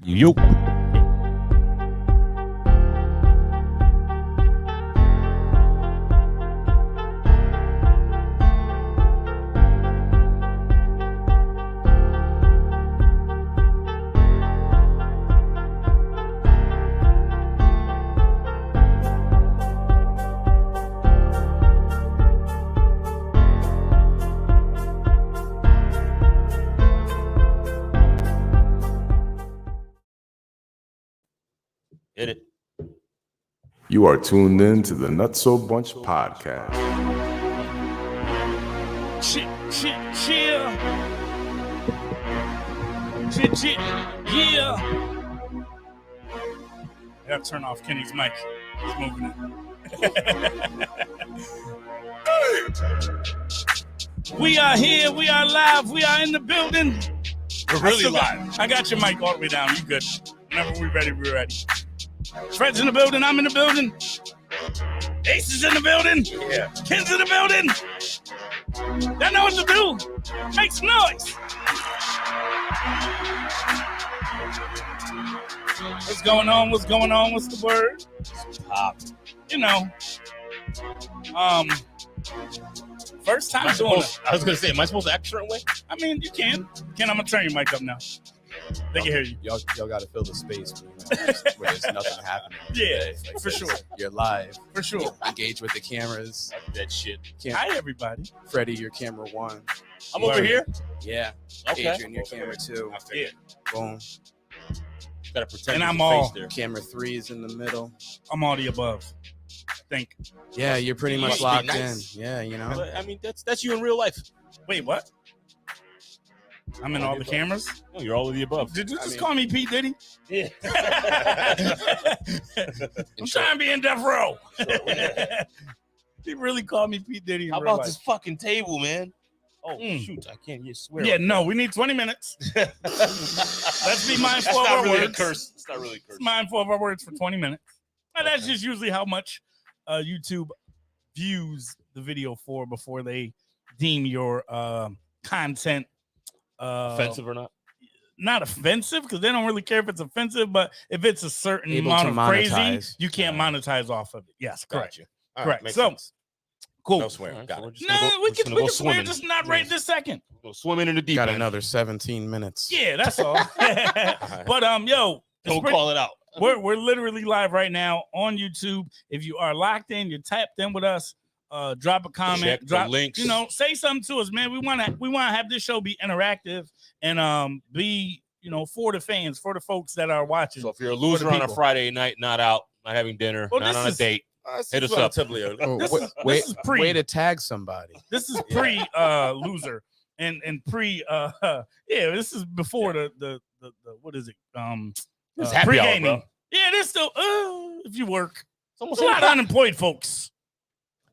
Yo. Hit it. You are tuned in to the Nutso Bunch podcast. Chill. Yeah. I gotta turn off Kenny's mic. He's moving it. We are here. We are live. We are in the building. We're really live. I got your mic all the way down. You good. Whenever we're ready, we're ready. Fred's in the building. I'm in the building. Ace is in the building. Yeah. Ken's in the building. Y'all know what to do. Make some noise. What's going on? What's going on? What's the word? You know. First time doing it. I was gonna say, am I supposed to act a certain way? I mean, you can. Ken, I'm gonna turn your mic up now. They can hear you. Y'all got to fill the space where there's nothing happening. Yeah, Like for sure. You're live. For sure. Engage with the cameras. That shit. Hi, everybody. Freddie, your camera one. I'm over here. Yeah. Okay. Adrian, your camera two. Yeah. Boom. Gotta pretend. And there's I'm a all- face there. Camera three is in the middle. I'm all the above. I think. Yeah, you're pretty You much must be locked nice. in. Yeah, you know. But, I mean, that's you in real life. Wait, what? I'm in all the cameers. No, you're all of the above. Did you I just mean- call me P. Diddy? Yeah. I'm trying to be in death row. He really called me P. Diddy. In How real about life. this fucking table, man? Oh shoot, I can't just swear. Yeah, no, we need 20 minutes. Let's be mindful That's of not our really a words. curse. It's not really a curse. Let's be mindful of our words for 20 minutes. And that's Okay. just usually how much YouTube views the video for before they deem your content Offensive or not? not offensive, because they don't really care if it's offensive, but if it's a certain Able amount to of crazy, monetize. you can't monetize off of it. Yes, correct. Gotcha. Correct. So cool. No swearing. Alright, Got so it. we're just No, gonna go- we we're just can gonna go swear, swimming. just not right this second. Go swimming in the deep Got end. another 17 minutes. Yeah, that's all. But yo, it's Don't pretty- call it out. we're literally live right now on YouTube. If you are locked in, you're tapped in with us. Drop a comment, Check the drop links. You know, say something to us, man. We want to have this show be interactive and be, you know, for the fans, for the folks that are watching. So if you're a loser on a people. Friday night, not out, not having dinner, Well, not this on a is- date, It's Hit us up. relatively early. Oh, This wait, is- wait, this is pre- way to tag somebody. This is pre loser and pre yeah, this is before the what is it? It's happy hour, pre-gaming. bro. Yeah, there's still if you work. It's almost There's a lot of like unemployed folks.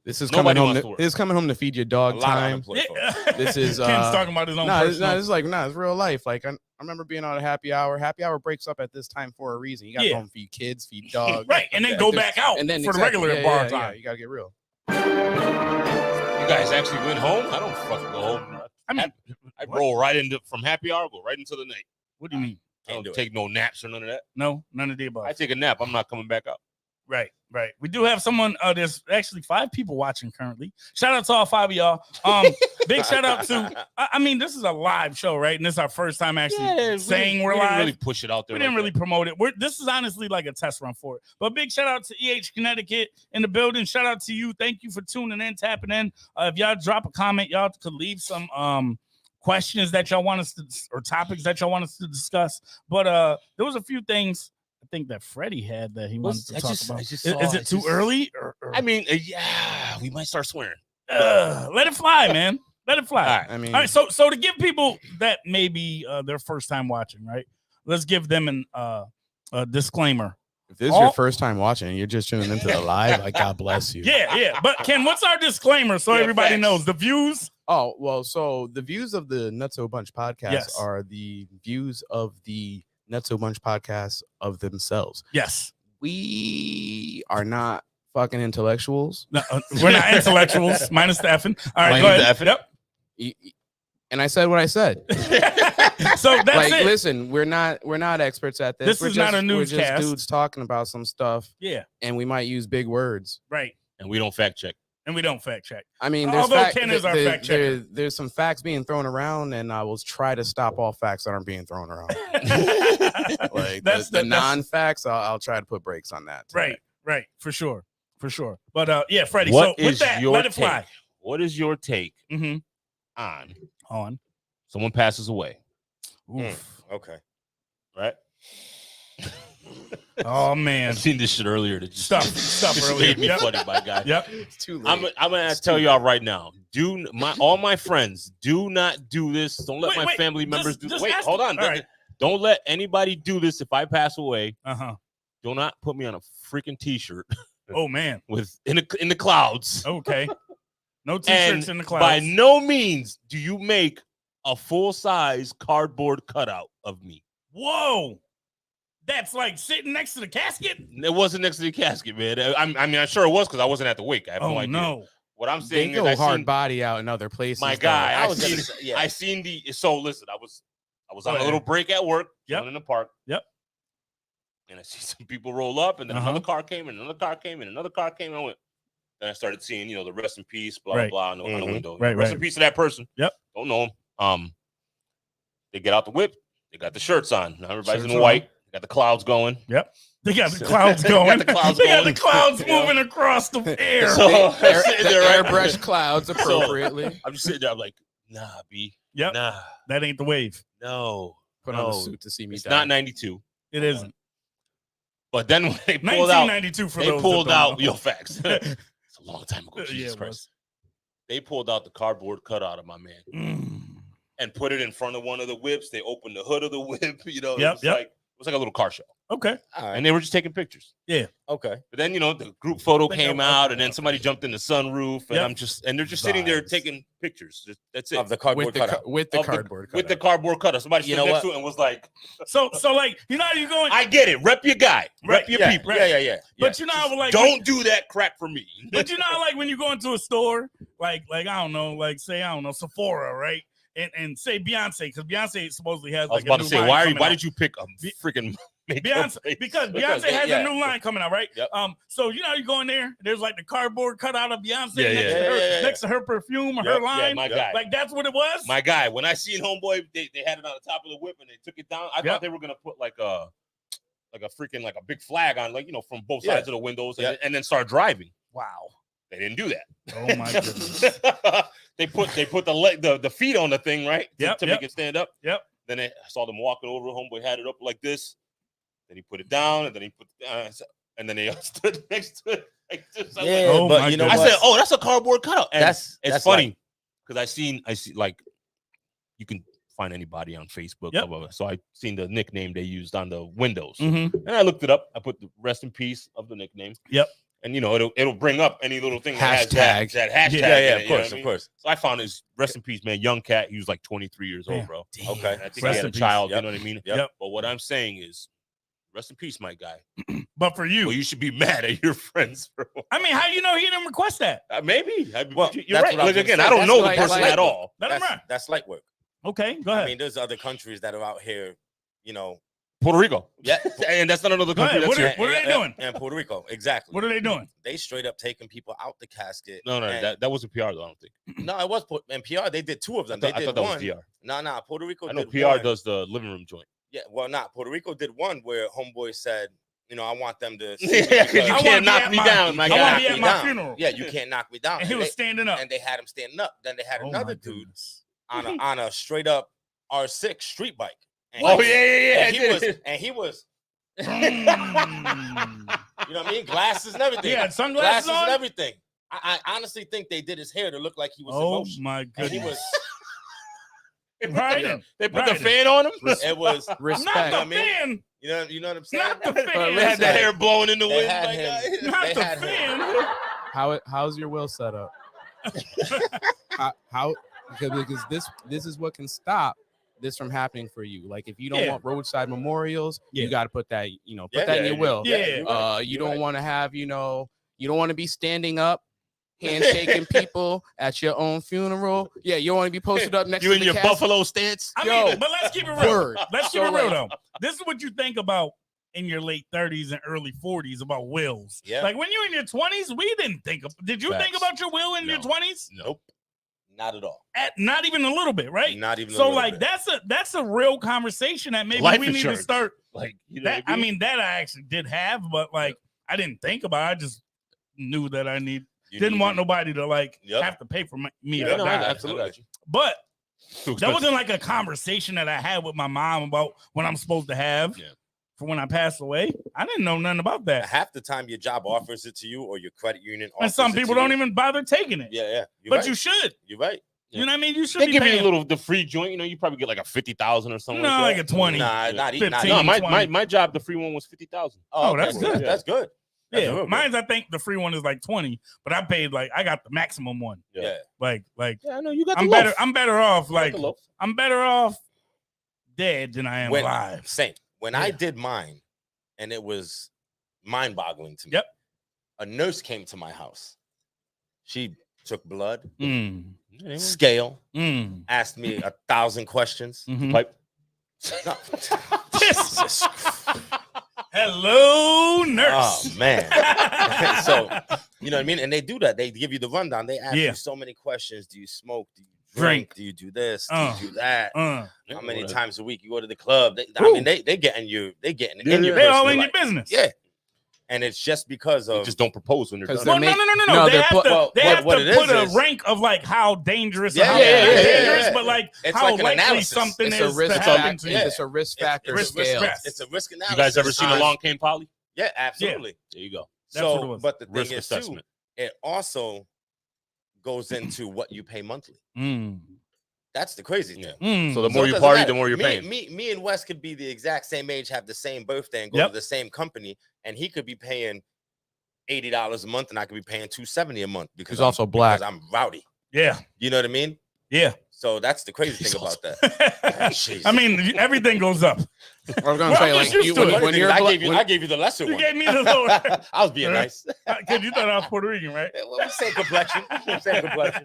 This is Nobody coming home. wants To, to work. this is coming home to feed your A dog lot of time. unemployed folks. Yeah. This is, Ken's talking about his own personal. It's real life. Like I remember being on a happy hour. Happy hour breaks up at this time for a reason. You got to Yeah. go home, feed kids, feed dogs, Right, and then Like go this- back out and then for the exactly, regular yeah, bar yeah, time. Yeah, you gotta get real. you guys actually went home. I don't fucking go home. I mean, I what? roll right into from happy hour, go right into the night. What do you mean? I Can't don't do it. take no naps or none of that. No, none of the above. I take a nap. I'm not coming back up. Right. We do have someone. There's actually 5 people watching currently. Shout out to all 5 of y'all. Big shout out to. I mean, this is a live show, right? And this is our first time actually saying we're we live. didn't really push it out there. We didn't like really promote it. This is honestly like a test run for it. But big shout out to EH Connecticut in the building. Shout out to you. Thank you for tuning in, tapping in. If y'all drop a comment, y'all could leave some questions that y'all want us to, or topics that y'all want us to discuss. But there was a few things I think that Freddie had that he wanted to talk about. Is it too early? Or I mean, yeah, we might start swearing. let it fly, man. Let it fly. All right. I mean, All right, so to give people that may be their first time watching, right? Let's give them a disclaimer. if this is your first time watching, you're just tuning into the live. Like, God bless you. Yeah. But Ken, what's our disclaimer so Yeah, everybody facts. knows the views? Oh well, so the views of the Nutso Bunch podcast Yes. are the views of the Nutso Bunch podcast of themselves. Yes. We are not fucking intellectuals. No, we're not intellectuals, minus the effing. All right, Minus go the ahead. effing? Yep. Y- y- And I said what I said. So that's Like, it. listen, we're not experts at this. This is not a We're just newscast. dudes talking about some stuff. Yeah. And we might use big words. Right. And we don't fact check. And we don't fact check. I mean, Although Ken is our fact checker. There's some facts being thrown around, and I will try to stop all facts that aren't being thrown around. Like the non-facts, I'll try to put brakes on that. Right. Right. For sure. But yeah, Freddie. What so with that, let it fly. What is your take on someone passes away? Okay. Right. Oh man, I seen this shit earlier. That just stuff earlier. made me funny, my guy. Yep. It's too late. I'm gonna tell y'all right now. All my friends do not do this. Don't let my family members do. Wait, hold on. Right. Don't let anybody do this. If I pass away, do not put me on a freaking t-shirt. Oh man, with in the clouds. Okay. No t-shirts in the clouds. By no means do you make a full-size cardboard cutout of me. Whoa. That's like sitting next to the casket? It wasn't next to the casket, man. I mean, I'm sure it was because I wasn't at the wake. I have no idea. No. What I'm saying they go hard body out in other places. My guy, I seen the. So listen, I was on a little break at work, in the park. Yep. And I see some people roll up, and then another car came, and another car came, and another car came, and I went. Then I started seeing, the rest in peace, blah blah blah, on the window. Right, rest in peace to that person. Yep. Don't know him. They get out the whip. They got the shirts on. Now everybody's Shirts in white. Got the clouds going. Yep. They got the clouds going. They got the clouds moving across the air. So airbrush clouds appropriately. So, I'm just sitting there. I'm like, nah, B. Yep. Nah. That ain't the wave. No. Put on a suit to see me. It's not 92. It isn't. But then when they pulled out, 1992 for they those pulled that don't out. know. Facts. It's a long time ago. Jesus Christ. They pulled out the cardboard cutout of my man and put it in front of one of the whips. They opened the hood of the whip. It was like a little car show. Okay. And they were just taking pictures. Yeah. Okay. But then, the group photo came out, and then somebody jumped in the sunroof, and they're just sitting there taking pictures. That's it. Of the cardboard cutout. With the cardboard cutout. With the cardboard cutout. Somebody stood next to it and was like, So like, you know how you going? I get it. Rep your guy. Rep your people. Yeah. But you know how like don't do that crap for me. But you know how, like when you go into a store, like I don't know, like say I don't know, Sephora, right? And say Beyonce, because Beyonce supposedly has like I was about to say, why did you pick a freaking Beyonce? Because Beyonce has a new line coming out, right? Yep. So you know you go in there, there's like the cardboard cutout of Beyonce next to her perfume or her line. Yeah, my guy. Like that's what it was. My guy. When I seen Homeboy, they had it on the top of the whip and they took it down. I thought they were gonna put like a freaking like a big flag on, like from both sides of the windows and then start driving. Wow. They didn't do that. Oh my goodness. they put the feet on the thing, right? To make it stand up. Yep. Then I saw them walking over. Homeboy had it up like this. Then he put it down, and then he put and then they stood next to it like this. But you know I what? said, "Oh, that's a cardboard cutout." And that's funny because I see like you can find anybody on Facebook. Yep. Blah, blah, blah. So I seen the nickname they used on the windows, Mm-hmm. and I looked it up. I put the rest in peace of the nickname. Yep. And it'll bring up any little thing that hashtag. has that hashtag. Yeah, in it, of course. So I found his rest in peace, man. Young cat. He was like 23 years old, bro. Okay. And I think Rest he had a in peace. child. Yep. You know what I mean? Yep. But what I'm saying is, rest in peace, my guy. But for you, Well, you should be mad at your friends, bro. I mean, how you know he didn't request that? Maybe. Well, You're that's right. what I was Like, again, gonna I say. don't know the That's person like- at all. Let him run. That's light work. Okay, go ahead. I mean, there's other countries that are out here, Puerto Rico. Yeah. And that's not another Go country. ahead. That's What are they doing? And Puerto Rico, exactly. What are they doing? They straight up taking people out the casket. No, and- that wasn't PR though. I don't think. No, it was in PR. They did two of them. I They thought did that one. was PR. No, Puerto Rico. I know did PR one. does the living room joint. Yeah, well, Puerto Rico did one where Homeboy said, I want them to. See Yeah, me because because you I wanna can't be knock at me my- down, my you I can't wanna guy. be knock at me my down. funeral. Yeah, you can't knock me down. And he was standing up. And they had him standing up. Then they had Oh, another my dude goodness. on a straight up R6 street bike. And Oh he- yeah. And he was. Mm. You know what I mean? Glasses and everything. He had sunglasses Glasses on? and everything. I honestly think they did his hair to look like he was Oh emotional. my And goodness. he was. Right. They put the Right. fan on him. It was. Respect. Not the I mean, fan. You know what I'm saying? Not the They fan. had the hair blowing in the They wind. had My him. guy. Not They the had him. fan. How's your will set up? how because this is what can stop this from happening for you. Like if you don't want roadside memorials, you got to put that put that in your will. Yeah. You don't want to have you don't want to be standing up handshaking people at your own funeral. Yeah, you want to be posted up next to the your casket? buffalo stance. I mean, but let's keep it real. Word. Let's keep it real though. This is what you think about in your late 30s and early 40s about wills. Yeah. Like when you're in your 20s, we didn't think of. Did you think about your will in your 20s? Nope. Not at all. Not even a little bit, right? Not even. So a like bit. that's a real conversation that maybe Life we insurance. need to start. Like That I mean that I actually did have, but like I didn't think about it. I just knew that I didn't want nobody to like have to pay for me to die. Absolutely. But that wasn't like a conversation that I had with my mom about what I'm supposed to have for when I pass away. I didn't know nothing about that. Half the time your job offers it to you or your credit union offers and some it people to don't you. even bother taking it. Yeah. But you should. You're right. You know what I mean? You should They be give paying. you the free joint. You know, you probably get like a 50,000 or something. No, like a 20. Nah, not 15. No, 20. my job, the free one was 50,000. Oh, that's good. That's good. That's Yeah, real good. mine's I think the free one is like 20, but I paid I got the maximum one. Yeah. Like Yeah, I know you got. I'm the better. loaf. I'm better off. You got Like the loaf. I'm better off dead than I am alive. Same. When I did mine, and it was mind-boggling to me. Yep. A nurse came to my house. She took blood, Mm. scale, Mm. asked me 1,000 questions. Mhm. Pipe. No. Jesus. Hello, nurse. Oh man. So you know what I mean? And they do that. They give you the rundown. They ask you so many questions. Do you smoke? Do you drink? Do you do this? Do you do that? How many times a week you go to the club? I mean, they getting you. They getting in your. They all in life. your business. Yeah. And it's just because of just don't propose when you're done. Well, no. They have to put a rank of like how dangerous, dangerous, but like it's how like an likely analysis. something It's is a risk to happen to you. It's a risk factor scale. It's a risk analysis. You guys ever seen a long cane poly? Yeah, absolutely. There you go. That's what it So, was. but the thing Risk is assessment. too, it also goes into what you pay monthly. That's the crazy thing. So the So more it you doesn't party, matter. the more you're paying. Me and Wes could be the exact same age, have the same birthday, and go to the same company, and he could be paying $80 a month, and I could be paying $270 a month because he's also black. Because I'm rowdy. Yeah, you know what I mean. Yeah. So that's the crazy thing about that. I mean, everything goes up. I was gonna say, like, when you're, I gave you the lesser one. You gave me the lower. I was being nice. Because you thought I was Puerto Rican, right? Well, same complexion. Same complexion.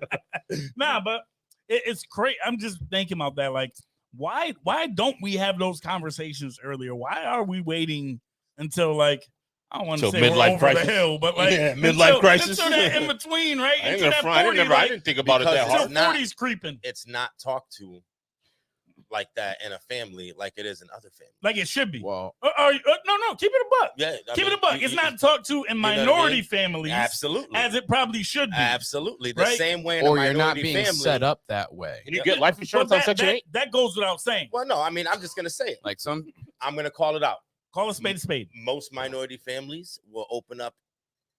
Nah, but it's crazy. I'm just thinking about that. Like, why don't we have those conversations earlier? Why are we waiting until like, I don't want to say we're over crisis. the hill, but like midlife crisis. Until that in between, right? I ain't Until gonna that front. 40, I didn't think about it that hard. Until 40's creeping. It's not talked to like that in a family, like it is in other families. Like it should be. Well, no, keep it a buck. Yeah, keep it a buck. It's not talked to in minority families, absolutely, as it probably should be. Absolutely, the same way. Or you're not being set up that way. Can you get life insurance on Section 8? That goes without saying. Well, no, I mean, I'm just gonna say it. Like I'm gonna call it out. Call a spade a spade. Most minority families will open up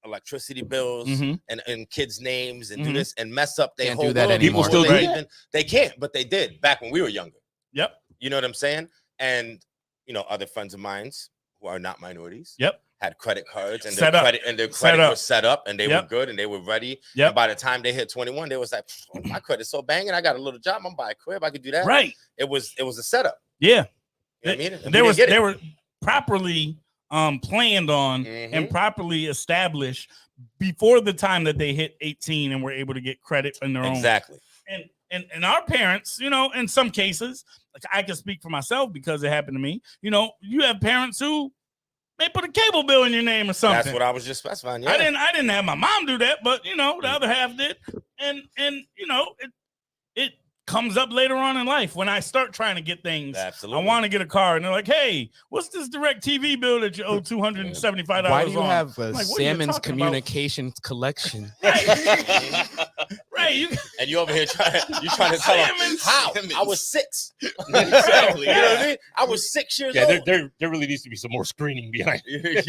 electricity bills and kids' names and do this and mess up their Can't whole do that world. anymore. People still do it. They can't, but they did back when we were younger. Yep. You know what I'm saying? And other friends of mine who are not minorities. Yep. Had credit cards and Set their up. credit was set up and they were good and they were ready. Yep. And by the time they hit 21, they was like, my credit's so banging. I got a little job. I'm buying a crib. I could do that. Right. It was a setup. Yeah. You know what I mean? And They were properly planned on and properly established before the time that they hit 18 and were able to get credit in their own. Exactly. And our parents, in some cases, like I can speak for myself because it happened to me. You have parents who may put a cable bill in your name or something. That's what I was just specifying. Yeah. I didn't have my mom do that, but the other half did. And it comes up later on in life when I start trying to get things. Absolutely. I want to get a car, and they're like, "Hey, what's this direct TV bill that you owe $275?" Why do you have a Salmon's Communications collection? Right. And you over here trying to tell them how. I was 6. Exactly. You know what I mean? I was 6 years old. There really needs to be some more screening behind.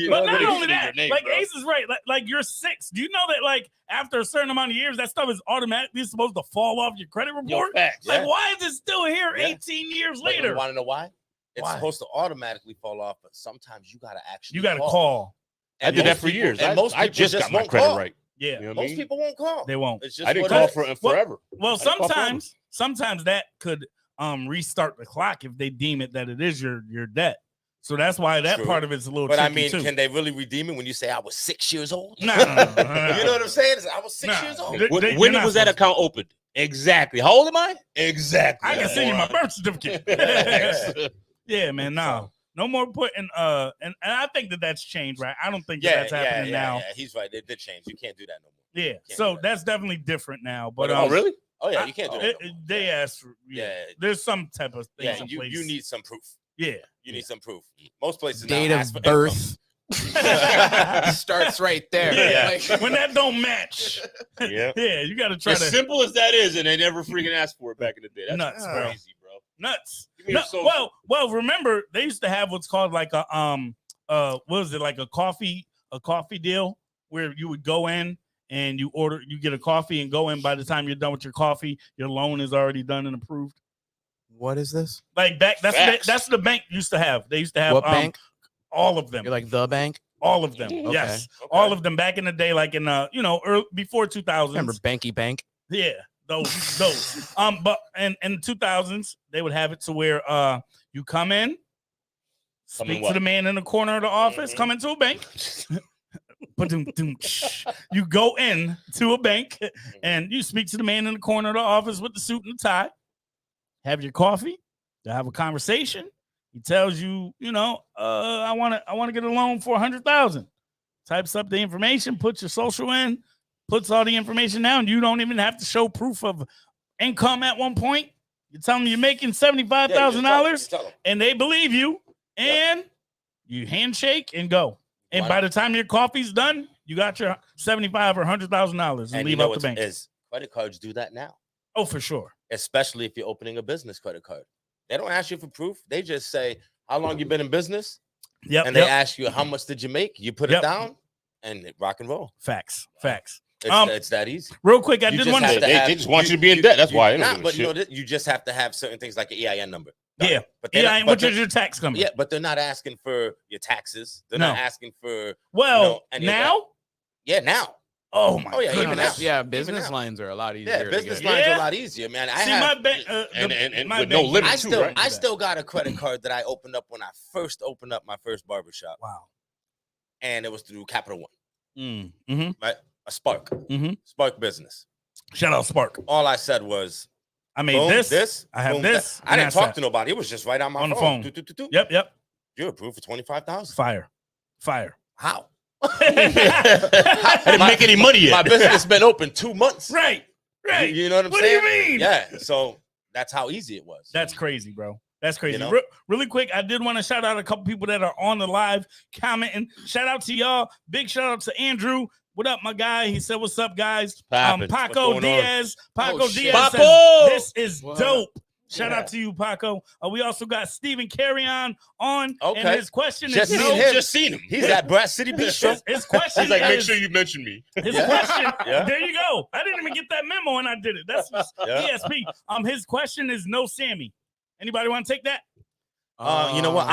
But not only that, like Ace is right. Like you're 6. Do you know that like after a certain amount of years, that stuff is automatically supposed to fall off your credit report? Like why is it still here 18 years later? You want to know why? It's supposed to automatically fall off, but sometimes you gotta call. I did that for years. I just got my credit right. Yeah, you know most people won't call. They won't. It's just I didn't call for forever. Well, sometimes that could restart the clock if they deem it that it is your debt. So that's why that part of it's a little tricky, but I mean, too. Can they really redeem it when you say I was 6 years old? No. You know what I'm saying? I was 6 years old. When was that account opened? Exactly. How old am I? Exactly. I can send you my birth certificate. Yeah, man. No more putting and I think that's changed, right? I don't think that's happening now. Yeah, he's right. It did change. You can't do that no more. Yeah. So that's definitely different now. But really? Oh yeah, you can't do that. They ask for there's some type of things in place. You need some proof. Yeah. You need some proof. Most places date now of birth starts right there. Yeah. Like, when that don't match. Yeah, you got to try as simple as that is, and they never freaking asked for it back in the day. That's nuts, crazy, bro. Nuts. Well, remember they used to have what's called like a what was it, like a coffee deal where you would go in and you get a coffee and go in. By the time you're done with your coffee, your loan is already done and approved. What is this? Like that's the bank used to have. They used to have what bank? All of them. You're like the bank? All of them. Okay. Yes. Okay. All of them back in the day, like in before 2000s. Remember Banky Bank? Yeah. Those. But in the 2000s, they would have it to where you come in, speak to the man in the corner of the office, come into a bank. You go in to a bank and you speak to the man in the corner of the office with the suit and the tie. Have your coffee. You have a conversation. He tells you, I want to get a loan for $100,000. Types up the information, puts your social in, puts all the information down. You don't even have to show proof of income at one point. You tell them you're making $75,000 and they believe you, and you handshake and go. And by the time your coffee's done, you got your $75,000 or $100,000 and leave out the bank. Credit cards do that now. Oh, for sure. Especially if you're opening a business credit card. They don't ask you for proof. They just say, how long you been in business? Yep. And they ask you, how much did you make? You put it down and rock and roll. Facts. It's that easy. Real quick, I did want to. They just want you to be in debt. That's why. But you just have to have certain things like an EIN number. Yeah, but EIN, which is your tax company. Yeah, but they're not asking for your taxes. They're not asking for. Now. Yeah, now. Oh my goodness. Business lines are a lot easier. Yeah, business lines are a lot easier, man. My bank, and with no limits. I still got a credit card that I opened up when I first opened up my first barbershop. Wow. And it was through Capital One. Mm-hmm. Right? A Spark. Mm-hmm. Spark Business. Shout out Spark. All I said was, I made this. I have this. I didn't talk to nobody. It was just right on my phone. Yep. You're approved for $25,000. Fire. How? I didn't make any money yet. My business been open 2 months. Right. You know what I'm saying? What do you mean? Yeah. So that's how easy it was. That's crazy, bro. That's crazy. Really quick, I did want to shout out a couple people that are on the live commenting. Shout out to y'all. Big shout out to Andrew. What up, my guy? He said, "What's up, guys?" Paco Diaz. Diaz says, "This is dope." Shout out to you, Paco. We also got Stephen Carrion on. Okay. And his question just seen him. He's at Brad City Bistro. His question is like, make sure you mention me. His question. There you go. I didn't even get that memo, and I did it. That's ESP. His question is no Sammy. Anybody want to take that? You know what?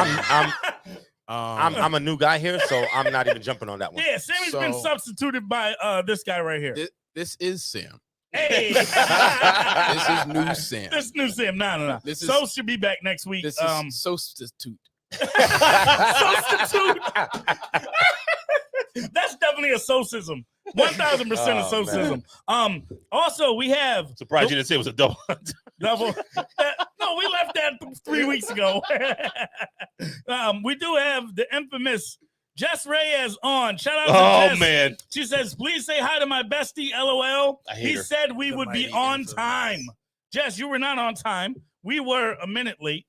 I'm a new guy here, so I'm not even jumping on that one. Yeah, Sammy's been substituted by this guy right here. This is Sam. Hey, this is new Sam. This new Sam. No. Should be back next week. This is substitute. Substitute. That's definitely a socism. 1,000% a socism. Also, we have. Surprised you didn't say it was a double. No, we left that 3 weeks ago. We do have the infamous Jess Reyes on. Shout out to Jess. Man. She says, please say hi to my bestie, LOL. He said we would be on time. Jess, you were not on time. We were a minute late,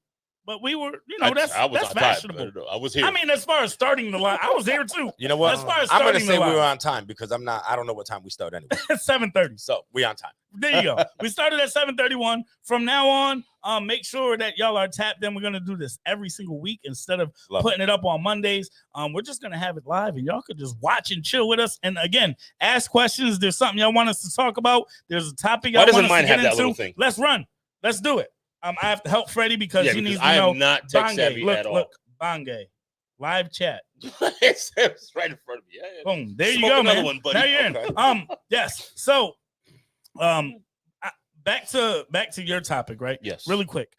but we were, that's fashionable. I was here. I mean, as far as starting the line, I was here too. You know what? As far as I'm going to say we were on time because I don't know what time we start anyway. 7:30. So we on time. There you go. We started at 7:31. From now on, make sure that y'all are tapped in. We're going to do this every single week instead of putting it up on Mondays. We're just going to have it live, and y'all could just watch and chill with us. And again, ask questions. There's something y'all want us to talk about. There's a topic y'all want us to get into. Let's run. Let's do it. I have to help Freddie because he needs to know. I am not tech savvy at all. Look, Bangay. Live chat. It's right in front of me. Yeah. Boom. There you go, man. One, now you're in. Yes. So, back to your topic, right? Yes. Really quick.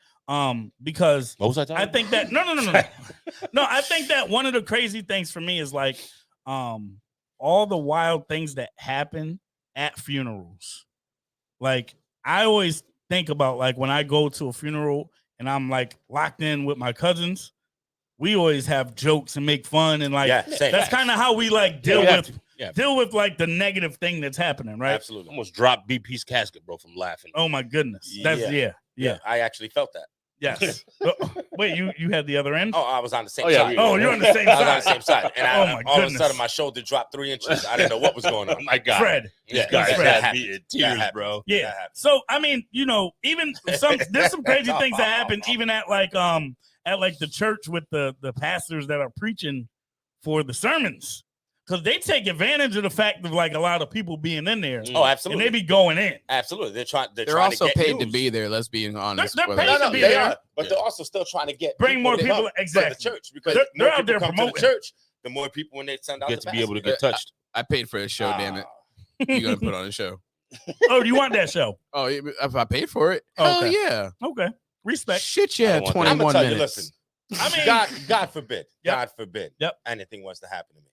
Because what was I talking I think that no. No, I think that one of the crazy things for me is like all the wild things that happen at funerals. Like I always think about like when I go to a funeral and I'm like locked in with my cousins, we always have jokes and make fun and like that's kind of how we like deal with like the negative thing that's happening, right? Absolutely. Almost dropped BP's casket, bro, from laughing. Oh my goodness. That's yeah. I actually felt that. Yes. Wait, you had the other end? Oh, I was on the same side. Oh, you're on the same side. I was on the same side. And all of a sudden, my shoulder dropped 3 inches. I didn't know what was going on. Oh, my God. Fred. This guy had me in tears, bro. Yeah. So, I mean, you know, even there's some crazy things that happen even at the church with the pastors that are preaching for the sermons. Because they take advantage of the fact of like a lot of people being in there. Oh, absolutely. And they be going in. Absolutely. They're also to paid to be there. Let's be honest. They're paid to be there. But they're also still trying to bring more people exactly to the church because they're out there promoting the church. The more people when they send out get to be able to get touched. I paid for the show. Damn it! You gonna put on a show? Oh, you want that show? Oh, if I paid for it, hell yeah. Okay, respect. Shit, yeah. 21 minutes. Listen, I mean, God forbid, God forbid, anything was to happen to me.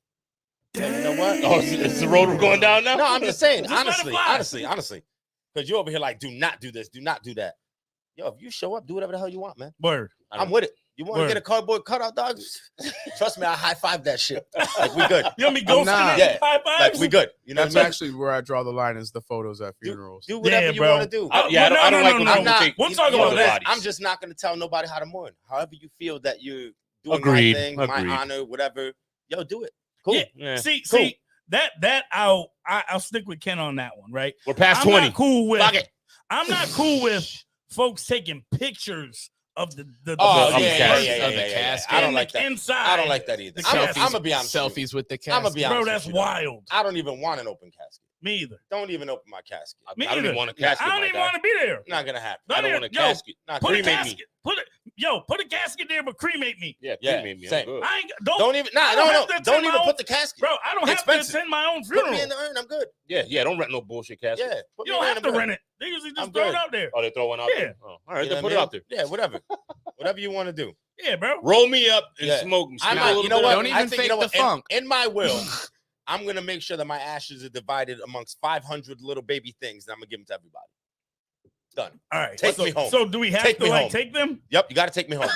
Damn. You know what? Oh, it's the road we're going down now? No, I'm just saying, honestly. Because you're over here like, do not do this, do not do that. Yo, if you show up, do whatever the hell you want, man. Word. I'm with it. You want to get a cardboard cutout, dog? Trust me, I high five that shit. Like, we good. You want me ghosting high fives? Like, we good. You know That's actually where I draw the line is the photos at funerals. Do whatever you want to do. I don't like when people take. We'll talk about that. I'm just not going to tell nobody how to mourn. However you feel that you're doing my thing, my honor, whatever. Yo, do it. Cool. Yeah. See, that I'll stick with Ken on that one, right? We're past 20. I'm not cool with folks taking pictures of the casket. I don't like that. Inside. I don't like that either. I'm gonna be honest. Selfies with the casket. I'm gonna be honest. Bro, that's wild. I don't even want an open casket. Me either. Don't even open my casket. I don't even want a casket. I don't even want to be there. Not gonna happen. I don't want a casket. Put a casket. Put a casket there, but cremate me. Yeah, cremate me. Same. I ain't, don't even. Don't even put the casket. Bro, I don't have to attend my own funeral. Put me in the urn. I'm good. Yeah. Don't rent no bullshit casket. Yeah. You don't have to rent it. They usually just throw it out there. Oh, they throw one out there. Oh, all right, then put it out there. Yeah, whatever. Whatever you want to do. Yeah, bro. Roll me up and smoke. You know what? Don't even fake the funk. In my will, I'm going to make sure that my ashes are divided amongst 500 little baby things, and I'm going to give them to everybody. Done. All right. Take me home. So do we have to take them? Yep, you got to take me home.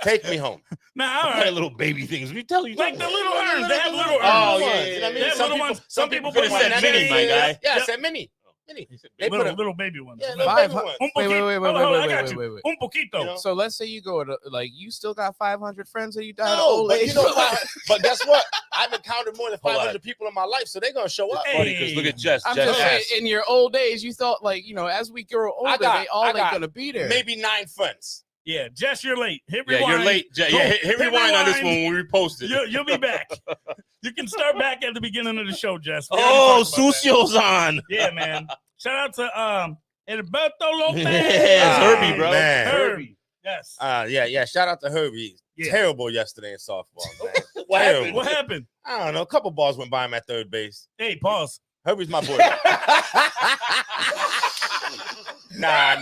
Take me home. Nah, all right. Little baby things. We tell you. Like the little urns. They have little urns. Oh, yeah. You know what I mean? They have little ones. Some people put said mini, my guy. Yeah, I said mini. They put little baby ones. Yeah, little baby ones. Wait. Un poquito. So let's say you go to you still got 500 friends that you died old age. But guess what? I've encountered more than 500 people in my life, so they're gonna show up. Funny, because look at Jess. I'm just saying, in your old age, you thought as we grow older, they all ain't gonna be there. Maybe 9 friends. Yeah, Jess, you're late. Hit rewind. You're late. Hit rewind on this one when we repost it. You'll be back. You can start back at the beginning of the show, Jess. Oh, Sucio's on. Yeah, man. Shout out to Alberto Lopez. Yes, Herbie, bro. Man. Herbie. Yes. Yeah. Shout out to Herbie. Yeah. Terrible yesterday in softball, man. What happened? I don't know. A couple balls went by him at third base. Hey, pause. Herbie's my boy. Nah.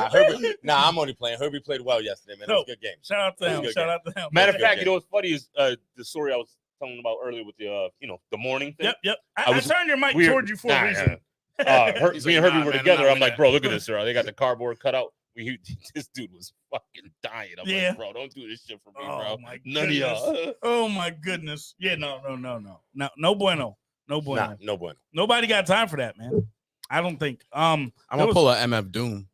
Herbie, I'm only playing. Herbie played well yesterday, man. It was a good game. Shout out to him. Matter of fact, you know what's funny is the story I was telling about earlier with the the morning thing. Yep. I turned your mic towards you for a reason. Me and Herbie were together. I'm like, bro, look at this, bro. They got the cardboard cutout. This dude was fucking dying. I'm like, bro, don't do this shit for me, bro. None of y'all. Oh my goodness. Yeah, no bueno. No bueno. Nah, no bueno. Nobody got time for that, man. I don't think. I'm gonna pull a MF Doom.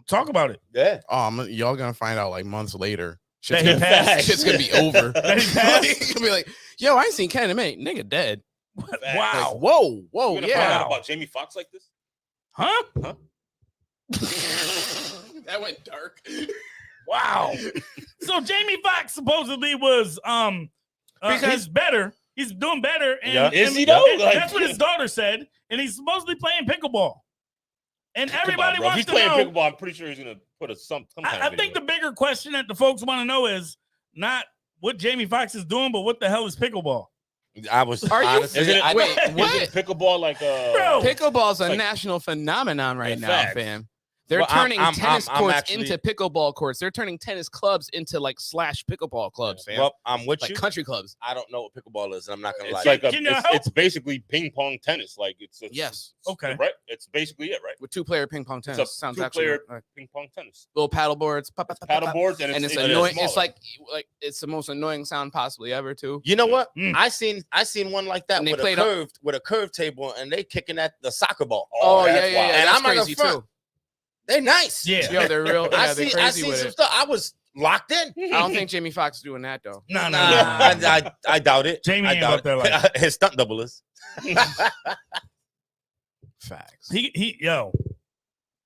Talk about it. Yeah. Y'all gonna find out like months later. Shit's gonna be over. It's gonna be like, yo, I ain't seen Ken in a minute. Nigga dead. Wow. Like, whoa. You find out about Jamie Foxx like this? Huh? That went dark. Wow. So Jamie Foxx supposedly was because he's better. He's doing better. And, is he though? That's what his daughter said. And he's supposedly playing pickleball. And everybody wants he's to playing know. pickleball. I'm pretty sure he's gonna put some kind of I think the bigger question that the folks want to know is not what Jamie Foxx is doing, but what the hell is pickleball? Are you? Wait, what? Is it pickleball like Bro, pickleball's a national phenomenon right now, fam. They're turning tennis courts into pickleball courts. They're turning tennis clubs into like / pickleball clubs. Well, I'm with like you. country clubs. I don't know what pickleball is, and I'm not gonna lie. It's like it's basically ping pong tennis. Like it's yes, okay, right. It's basically it, right? With 2-player ping pong tennis. Sounds two-player ping pong tennis. Little paddle boards, paddle boards, and it's annoying. It's like it's the most annoying sound possibly ever too. You know what? I seen one like that with a curved table, and they kicking at the soccer ball. Oh yeah. And I'm crazy too. They're nice. Yeah. Yo, they're real. Yeah, I seen some stuff. I was locked in. I don't think Jamie Foxx is doing that though. No. I doubt it. Jamie ain't doubt up there like his stunt double is. Facts.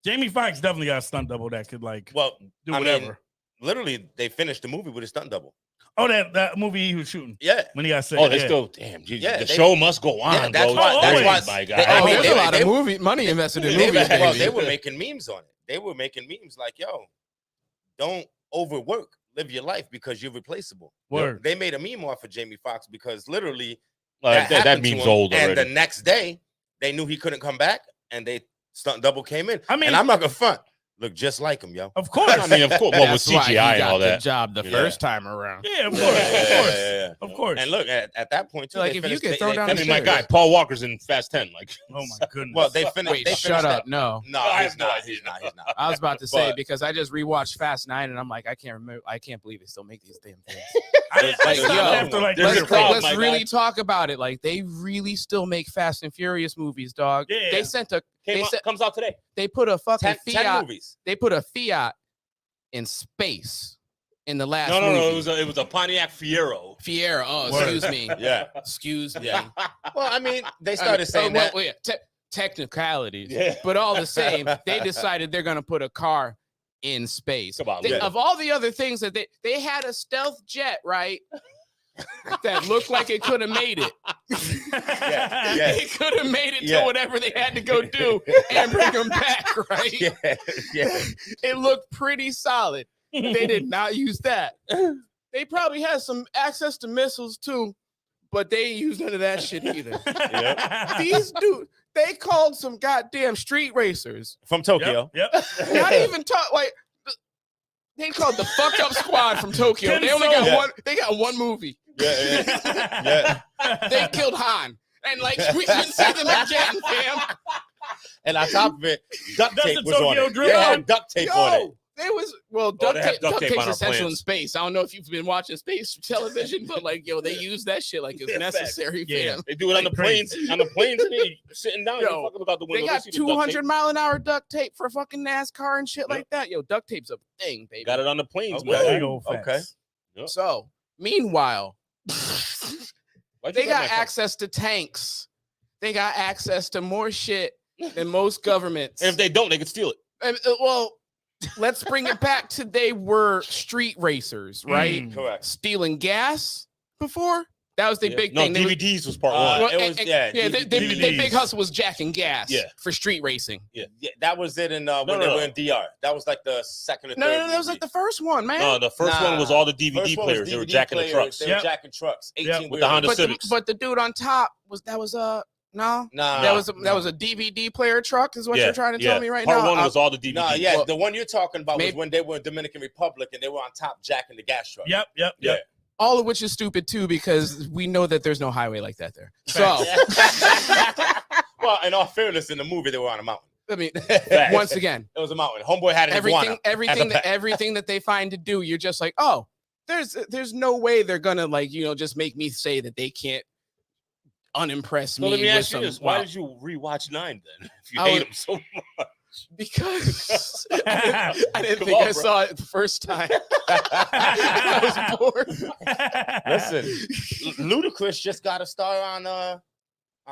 Jamie Foxx definitely got a stunt double that could like do whatever. I mean, literally, they finished the movie with a stunt double. Oh, that movie he was shooting. Yeah. When he got sick. Oh, they still damn. The show must go on. Yeah, that's bro. why. My God. There's a lot of money invested in movies. Well, they were making memes on it. They were making memes like, "Yo, don't overwork. Live your life because you're replaceable." Word. They made a meme off of Jamie Foxx because literally that meme's old already. And the next day, they knew he couldn't come back, and they stunt double came in. I mean, and I'm not gonna front. Look just like him, yo. Of course. I mean, of course. Well, with CGI and all that. The job the first time around. Yeah, of course. Of course. And look, at that point, too, like if you could throw down. I mean, my guy Paul Walker's in Fast 10. Like, oh my goodness. Well, they finished. Wait, shut up. No, he's not. He's not. I was about to say because I just rewatched Fast 9 and I'm like, I can't remember. I can't believe they still make these damn things. Let's really talk about it. Like they really still make Fast and Furious movies, dog. Yeah. They sent a. Comes out today. They put a fucking 10 movies. They put a Fiat in space in the last No, movie. it was a Pontiac Fiero. Oh, excuse me. Yeah. Excuse me. Well, I mean, they started saying that. Well, technicalities. Yeah. But all the same, they decided they're going to put a car in space. Come on, Of all the other things that they had a stealth jet, right? That looked like it could have made it. Yeah. They could have made it to whatever they had to go do and bring them back, right? Yeah. It looked pretty solid. They did not use that. They probably had some access to missiles too, but they ain't used none of that shit either. These dudes, they called some goddamn street racers from Tokyo. Yep. Not even like they called the fuck up squad from Tokyo. They only got one. They got one movie. Yeah. They killed Han, and like we didn't see them again, fam. And on top of it, duct tape was on it. They had duct tape on it. There was duct tape's essential in space. I don't know if you've been watching space television, but like they use that shit like it's necessary. Fam. They do it on the planes. On the planes, and they sitting down. You fucking look out the window. They got 200-mile-an-hour duct tape for fucking NASCAR and shit like that. Yo, duct tape's a thing, baby. Got it on the planes. Okay. Yep. So meanwhile, they got access to tanks. They got access to more shit than most governments. And if they don't, they could steal it. And, let's bring it back to they were street racers, right? Correct. Stealing gas before? That was the big thing. No, DVDs was part one. The big hustle was jacking gas for street racing. Yeah, that was it when they were in DR. That was like the second or third. No, that was like the first one, man. No, the first one was all the DVD players. They were jacking the trucks. They were jacking trucks. 18 with the Honda Civics. But the dude on top that was a DVD player truck, is what you're trying to tell me right now. Part one was all the DVD. The one you're talking about was when they were in Dominican Republic and they were on top jacking the gas truck. Yep. All of which is stupid too, because we know that there's no highway like that there. So, well, in all fairness, in the movie they were on a mountain. I mean, once again, it was a mountain. Homeboy had everything that they find to do. You're just like, oh, there's no way they're gonna just make me say that they can't unimpress me. Let me ask you this: why did you rewatch 9 then? If you hate them so much. Because I didn't think I saw it the first time. I was bored. Listen, Ludacris just got a star on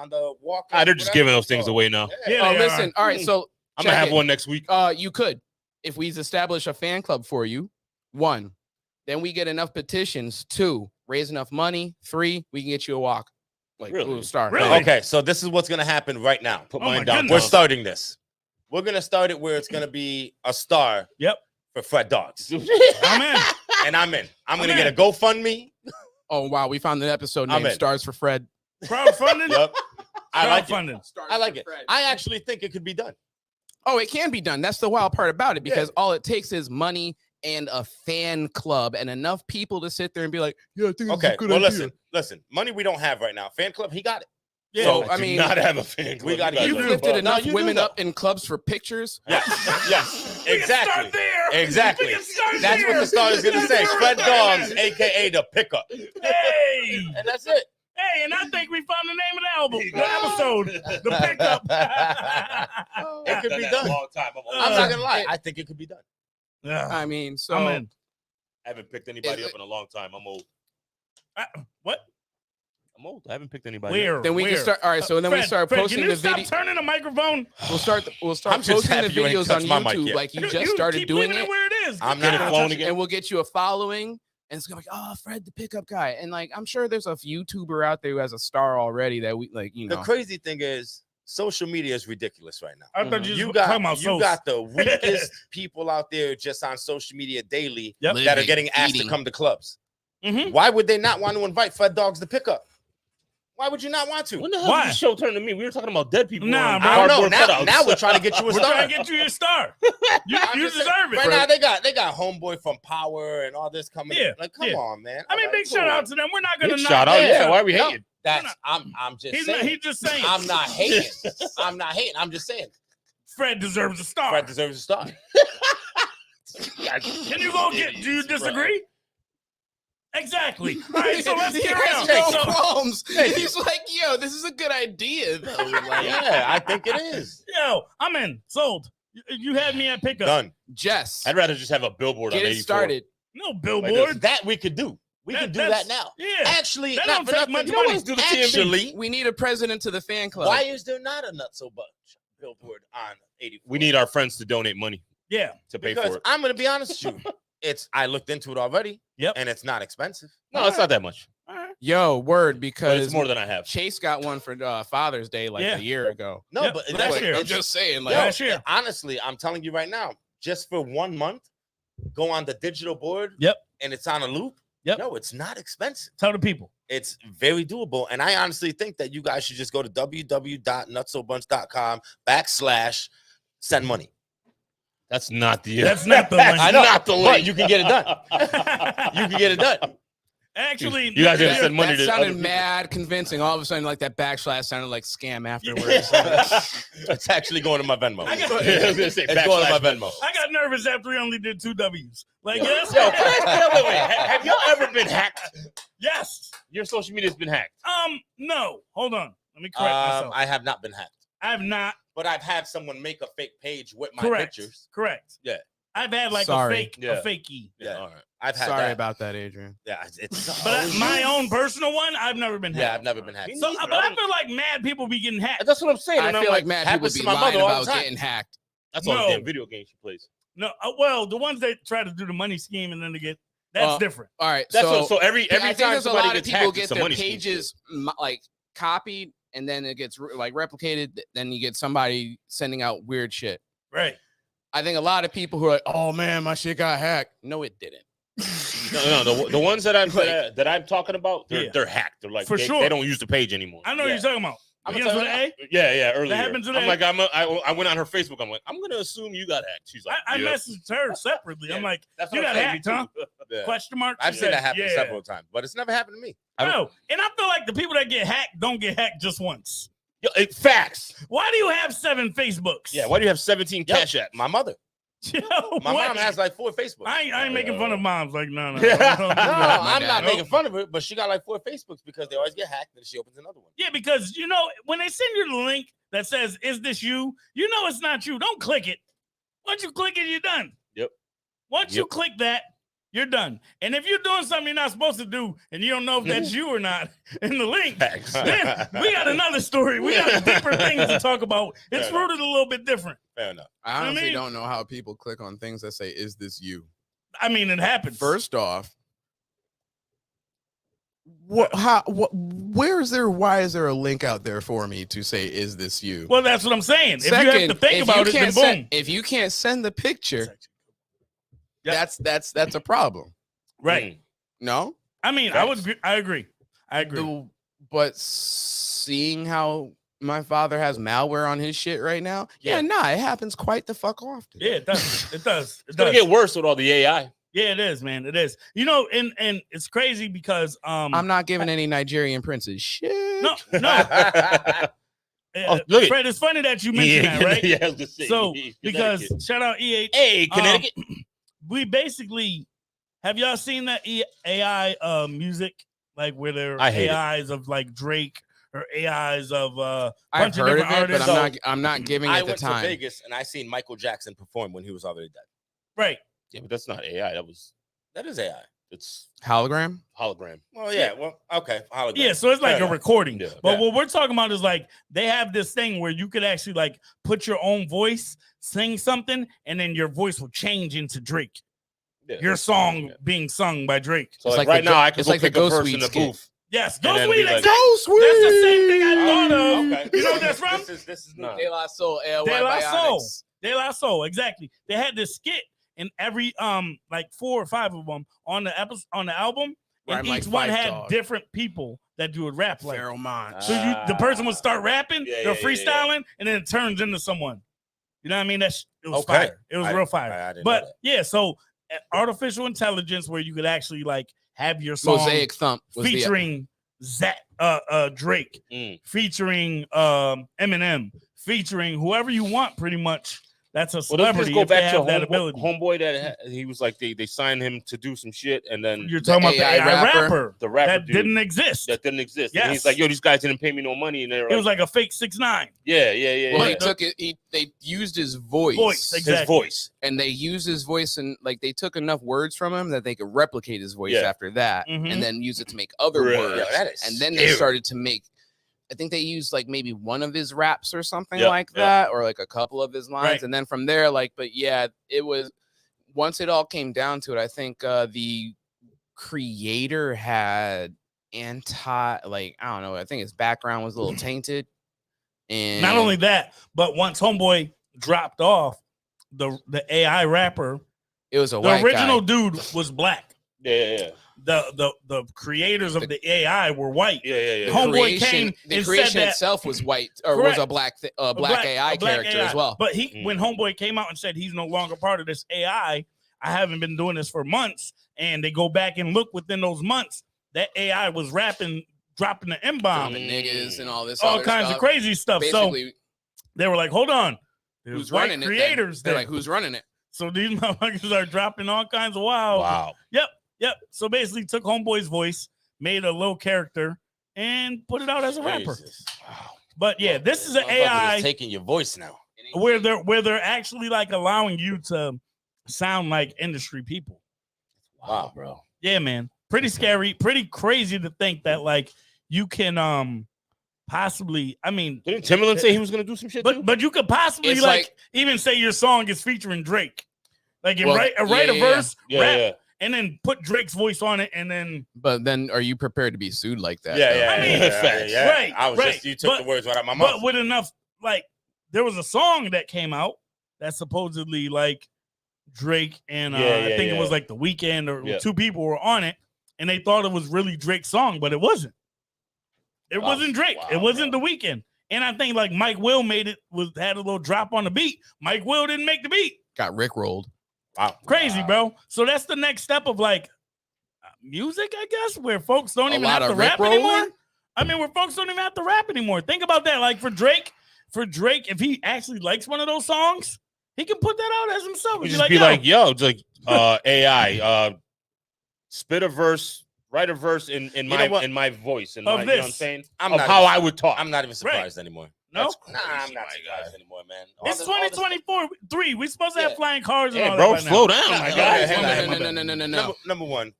the walk. They're just giving those things away now. Listen. All right, so I'm gonna have one next week. You could, if we establish a fan club for you. 1, then we get enough petitions. 2, raise enough money. 3, we can get you a walk. Like really? Star. Really? Okay, so this is what's gonna happen right now. Put mine down. Goodness. We're starting this. We're gonna start it where it's gonna be a star. For Fred Dogs. I'm in. And I'm in. I'm gonna get a GoFundMe. Oh wow, we found an episode named Stars for Fred. Crowdfunding. Yep. I like it. Crowdfunding. I like it. I actually think it could be done. Oh, it can be done. That's the wild part about it, because all it takes is money and a fan club and enough people to sit there and be like, yeah, I think it's a good idea. Listen, money we don't have right now. Fan club, he got it. Yeah, so, I mean, not have a fan club. We got you lifted enough women up in clubs for pictures. Yes, exactly. There. Exactly. That's what the star is going to say. Fred Dogs, aka the pickup. Hey, and that's it. Hey, and I think we found the name of the album, the episode, the pickup. It could be done. Long time. I'm not gonna lie. I think it could be done. Yeah. I mean, so I'm in. I haven't picked anybody up in a long time. I'm old. What? I'm old. I haven't picked anybody. Where? up. Then we can start. All right, so then we start posting can you the video. Stop turning the microphone. We'll start I'm just posting the happy you ain't videos on touched my mic YouTube yet. like you just started keep doing leaving it. where it is. I'm Get not it flowing again. And we'll get you a following. And it's gonna be like, oh, Fred the pickup guy. And like, I'm sure there's a YouTuber out there who has a star already that we like, you know. The crazy thing is, social media is ridiculous right now. I thought You got the weakest people out there just on social media daily that are getting asked to come to clubs. Why would they not want to invite Fred Dogs to pick up? Why would you not want to? When the hell did the show turn to me? We were talking about dead people. Nah, bro. I don't know. Now we're trying to get you a We're star. trying to get you your star. You deserve it. Right now they got homeboy from Power and all this coming. Yeah, Like, come on, man. I mean, big shout out to them. We're not gonna Big knock shout out. them. Yeah, why are we hating? I'm just saying. He's just saying. I'm not hating. I'm not hating. I'm just saying. Fred deserves a star. Fred deserves a star. Can you go get? Do you disagree? Exactly. All right, so let's get has real. no qualms. He's like, yo, this is a good idea, though. Like, Yeah, I think it is. Yo, I'm in. Sold. You had me at pickup. Done. Jess, I'd rather just have a billboard get on it 84. started. No Like, billboard. that we could do. We could do that now. Yeah. Actually, That not don't for take nothing. much You know money. what's do the TNB? Actually, We need a president to the fan club. why is there not a Nutso bunch billboard on 84? We need our friends to donate money Yeah. to pay Because for it. I'm gonna be honest with you. I looked into it already. Yep. And it's not expensive. No, it's not that much. Yo, word, But because it's more than I have. Chase got one for Father's Day like a year ago. No, Yep, but last that's year. I'm just saying, like, last year. Honestly, I'm telling you right now, just for 1 month, go on the digital board. Yep. And it's on a loop. Yep. No, it's not expensive. Tell the people. It's very doable. And I honestly think that you guys should just go to www.nutsobunch.com/send money. That's not the. That's not the link. I know. Not the But link. you can get it done. You can get it done. Actually, You guys gotta send money that to sounded other people. mad convincing. All of a sudden, like that backslash sounded like scam afterwards. It's actually going to my Venmo. I got- Yeah, I was gonna say It's going to my backslash. Venmo. I got nervous after we only did 2 W's. Like, yes. Yo, can I ask you, wait, have y'all ever been hacked? Yes. Your social media's been hacked. No. Hold on. Let me correct myself. I have not been hacked, I have not. but I've had someone make a fake page with my Correct. pictures. Correct. Yeah. I've had like Sorry. a fakey. Yeah. All right. I've had Sorry that. about that, Adrian. Yeah, it's But my own personal one, I've never been yeah, hacked. I've never been hacked. So, but I feel like mad people be getting hacked. That's what I'm saying. I And I'm feel like like, mad people happens be to my lying mother all about the time. getting hacked. that's all No. the damn video games she plays. No, well, the ones that try to do the money scheme and then they get that's different. All right, That's so what, so every I think time there's a somebody lot of gets people hacked, get it's a their money scheme. pages like copied, and then it gets like replicated. Then you get somebody sending out weird shit. Right. I think a lot of people who are like, "Oh man, my shit got hacked." No, it didn't. No, the ones that I'm talking about, they're hacked. They're like For they, sure. they don't use the page anymore. I know what you're talking about. I'm Begins gonna with tell an A. Yeah, earlier. happened today? I'm like, I went on her Facebook. I'm like, I'm gonna assume you got hacked. She's like, I yep. messaged her separately. I'm Yeah. like, That's you what I'm got saying, hacked, me huh? too. Yeah. Question mark. I've She seen that said, happen yeah. several times, but it's never happened to me. No, and I feel like the people that get hacked don't get hacked just once. Yo, facts. Why do you have 7 Facebooks? Yeah, why do you have 17 Yep. cash apps? My mother. Yo, My what? mom has like 4 Facebooks. I ain't making fun of moms. Like, no. No, don't do that. I'm dad. not making fun of her, but she got like 4 Facebooks because they always get hacked and she opens another one. Yeah, because you know when they send you the link that says "Is this you?" You know it's not you. Don't click it. Once you click it, you're done. Yep. Once you click that, you're done. And if you're doing something you're not supposed to do, and you don't know if that's you or not in the link, Facts. then we got another story. We got deeper things to talk about. It's Fair rooted a little bit different. Fair enough. I honestly mean? don't know how people click on things that say, "Is this you?" I mean, it happens. First off, where is there? Why is there a link out there for me to say, "Is this you?" Well, that's what I'm saying. Second, if you have to think about it, then boom. If you can't send the picture, Yep. that's a problem. Right. No, I mean, I agree. but seeing how my father has malware on his shit right now. Yeah, nah, it happens quite the fuck often. Yeah, it does. It does. It's gonna get worse with all the AI. Yeah, it is, man. It is. You know, and it's crazy because I'm not giving any Nigerian princes shit. No. Fred, it's funny that you mentioned that, right? Yeah, I was gonna say, so because shout out EH. Hey, Connecticut. We basically have y'all seen that AI music, like where there are AIs of like Drake or AIs of I've heard of it, but I'm not giving it the time. I went to Vegas and I seen Michael Jackson perform when he was already dead. Right. Yeah, but that's not AI. That is AI. It's hologram. Well, yeah. Well, okay. Hologram. Yeah, so it's like a recording. Yeah. But what we're talking about is like they have this thing where you could actually like put your own voice, sing something, and then your voice will change into Drake. Yeah. Your song being sung by Drake. So like right now, I can pick a verse in the booth. Yes, Go Sweet. Like, Go Sweet. That's the same thing I thought of. Okay. You know what that's from? This is De La Soul. De La Soul. Exactly. They had this skit in every like 4 or 5 of them on the album, and each one had different people that do a rap like. So the person would start rapping, they're freestyling, and then it turns into someone. You know what I mean? It was fire. It was real fire. But yeah, so artificial intelligence where you could actually like have your song Mosaic Thump featuring Drake, featuring Eminem, featuring whoever you want, pretty much. That's a celebrity. Well, let's just go back to that ability. Homeboy that he was like they signed him to do some shit, and then you're talking about the AI rapper, the rapper that didn't exist. That didn't exist. Yes. And he's like, yo, these guys didn't pay me no money, and it was like a fake 6ix9ine. Yeah. Well, he took it. They used his voice. Exactly. His voice, and they used his voice, and like they took enough words from him that they could replicate his voice after that, and then use it to make other words. And then they started to make. I think they used like maybe one of his raps or something like that, or like a couple of his lines. And then from there, but yeah, it was once it all came down to it, I think the creator had I don't know, I think his background was a little tainted. And not only that, but once Homeboy dropped off, the AI rapper, it was the original dude was black. Yeah. The creators of the AI were white. Yeah. Homeboy came. The creation itself was white, or was a black AI character as well. But when Homeboy came out and said he's no longer part of this AI, I haven't been doing this for months, and they go back and look within those months, that AI was rapping, dropping the M-bomb, niggas and all this, all kinds of crazy stuff. Basically, so they were like, "Hold on, who's running creators?" They're like, "Who's running it?" So these motherfuckers are dropping all kinds of wild. Wow. Yep. So basically took Homeboy's voice, made a little character, and put it out as a rapper. Wow. But yeah, this is an AI taking your voice now. Where they're actually like allowing you to sound like industry people. Wow, bro. Yeah, man. Pretty scary, pretty crazy to think that like you can possibly, I mean, didn't Timbaland say he was gonna do some shit too? But you could possibly like even say your song is featuring Drake. Like write a verse, rap, and then put Drake's voice on it, and then. But then, are you prepared to be sued like that? Yeah. I mean, right. I was just you took the words right out of my mouth. But with enough, like, there was a song that came out that supposedly like Drake and I think it was like The Weeknd or 2 people were on it, and they thought it was really Drake's song, but it wasn't. It wasn't Drake. It wasn't The Weeknd. And I think like Mike Will made it, had a little drop on the beat. Mike Will didn't make the beat. Got rickrolled. Wow. Crazy, bro. So that's the next step of like music, I guess, where folks don't even have to rap anymore. I mean, where folks don't even have to rap anymore. Think about that. Like for Drake, if he actually likes one of those songs, he can put that out as himself. Just be like, yo, it's like AI, spit a verse, write a verse in my voice, and you know what I'm saying? How I would talk. I'm not even surprised anymore. No, I'm not surprised anymore, man. It's 2024. We're supposed to have flying cars. Yeah, bro, slow down. No. Number one,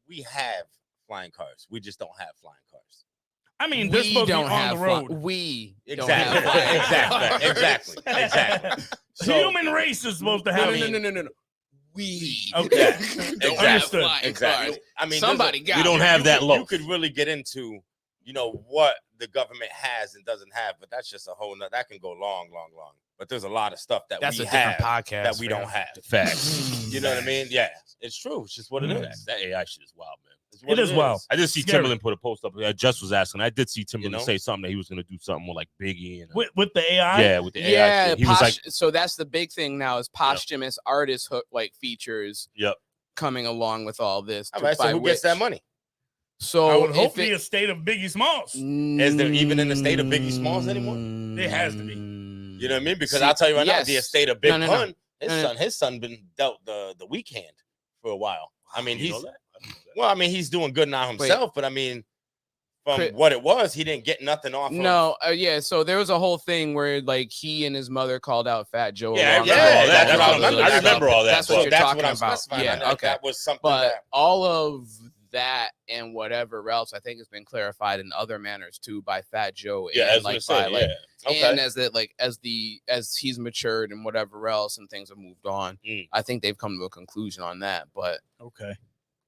we have flying cars. We just don't have flying cars. I mean, they're supposed to be on the road. Exactly. The human race is supposed to have. No. We Understood. Exactly. I mean, we don't have that low. You could really get into, what the government has and doesn't have, but that's just a whole nother, that can go long. But there's a lot of stuff that we have podcast that we don't have. Facts. You know what I mean? Yeah, it's true. It's just what it is. That AI shit is wild, man. It is wild. I did see Scary. Timbaland put a post up. Just was asking. I did see Timbaland say something that he was going to do something more like Biggie and with the AI. Yeah, with the AI. Shit. He was like, so that's the big thing now is posthumous artist hook like features. Coming along with all this. All right, so who gets that money? So I would hope the estate of Biggie Smalls. Is there even an estate of Biggie Smalls anymore? It has to be. You know what I mean? Because I'll tell you right now, the estate of Big Pun, his son been dealt the weak hand for a while. I mean, he's doing good now himself, but I mean, from what it was, he didn't get nothing off. So there was a whole thing where like he and his mother called out Fat Joe. I remember all that. That's what you're talking about. Specifying. That was something. But all of that and whatever else, I think has been clarified in other manners too by Fat Joe. And as he's matured and whatever else and things have moved on, I think they've come to a conclusion on that. But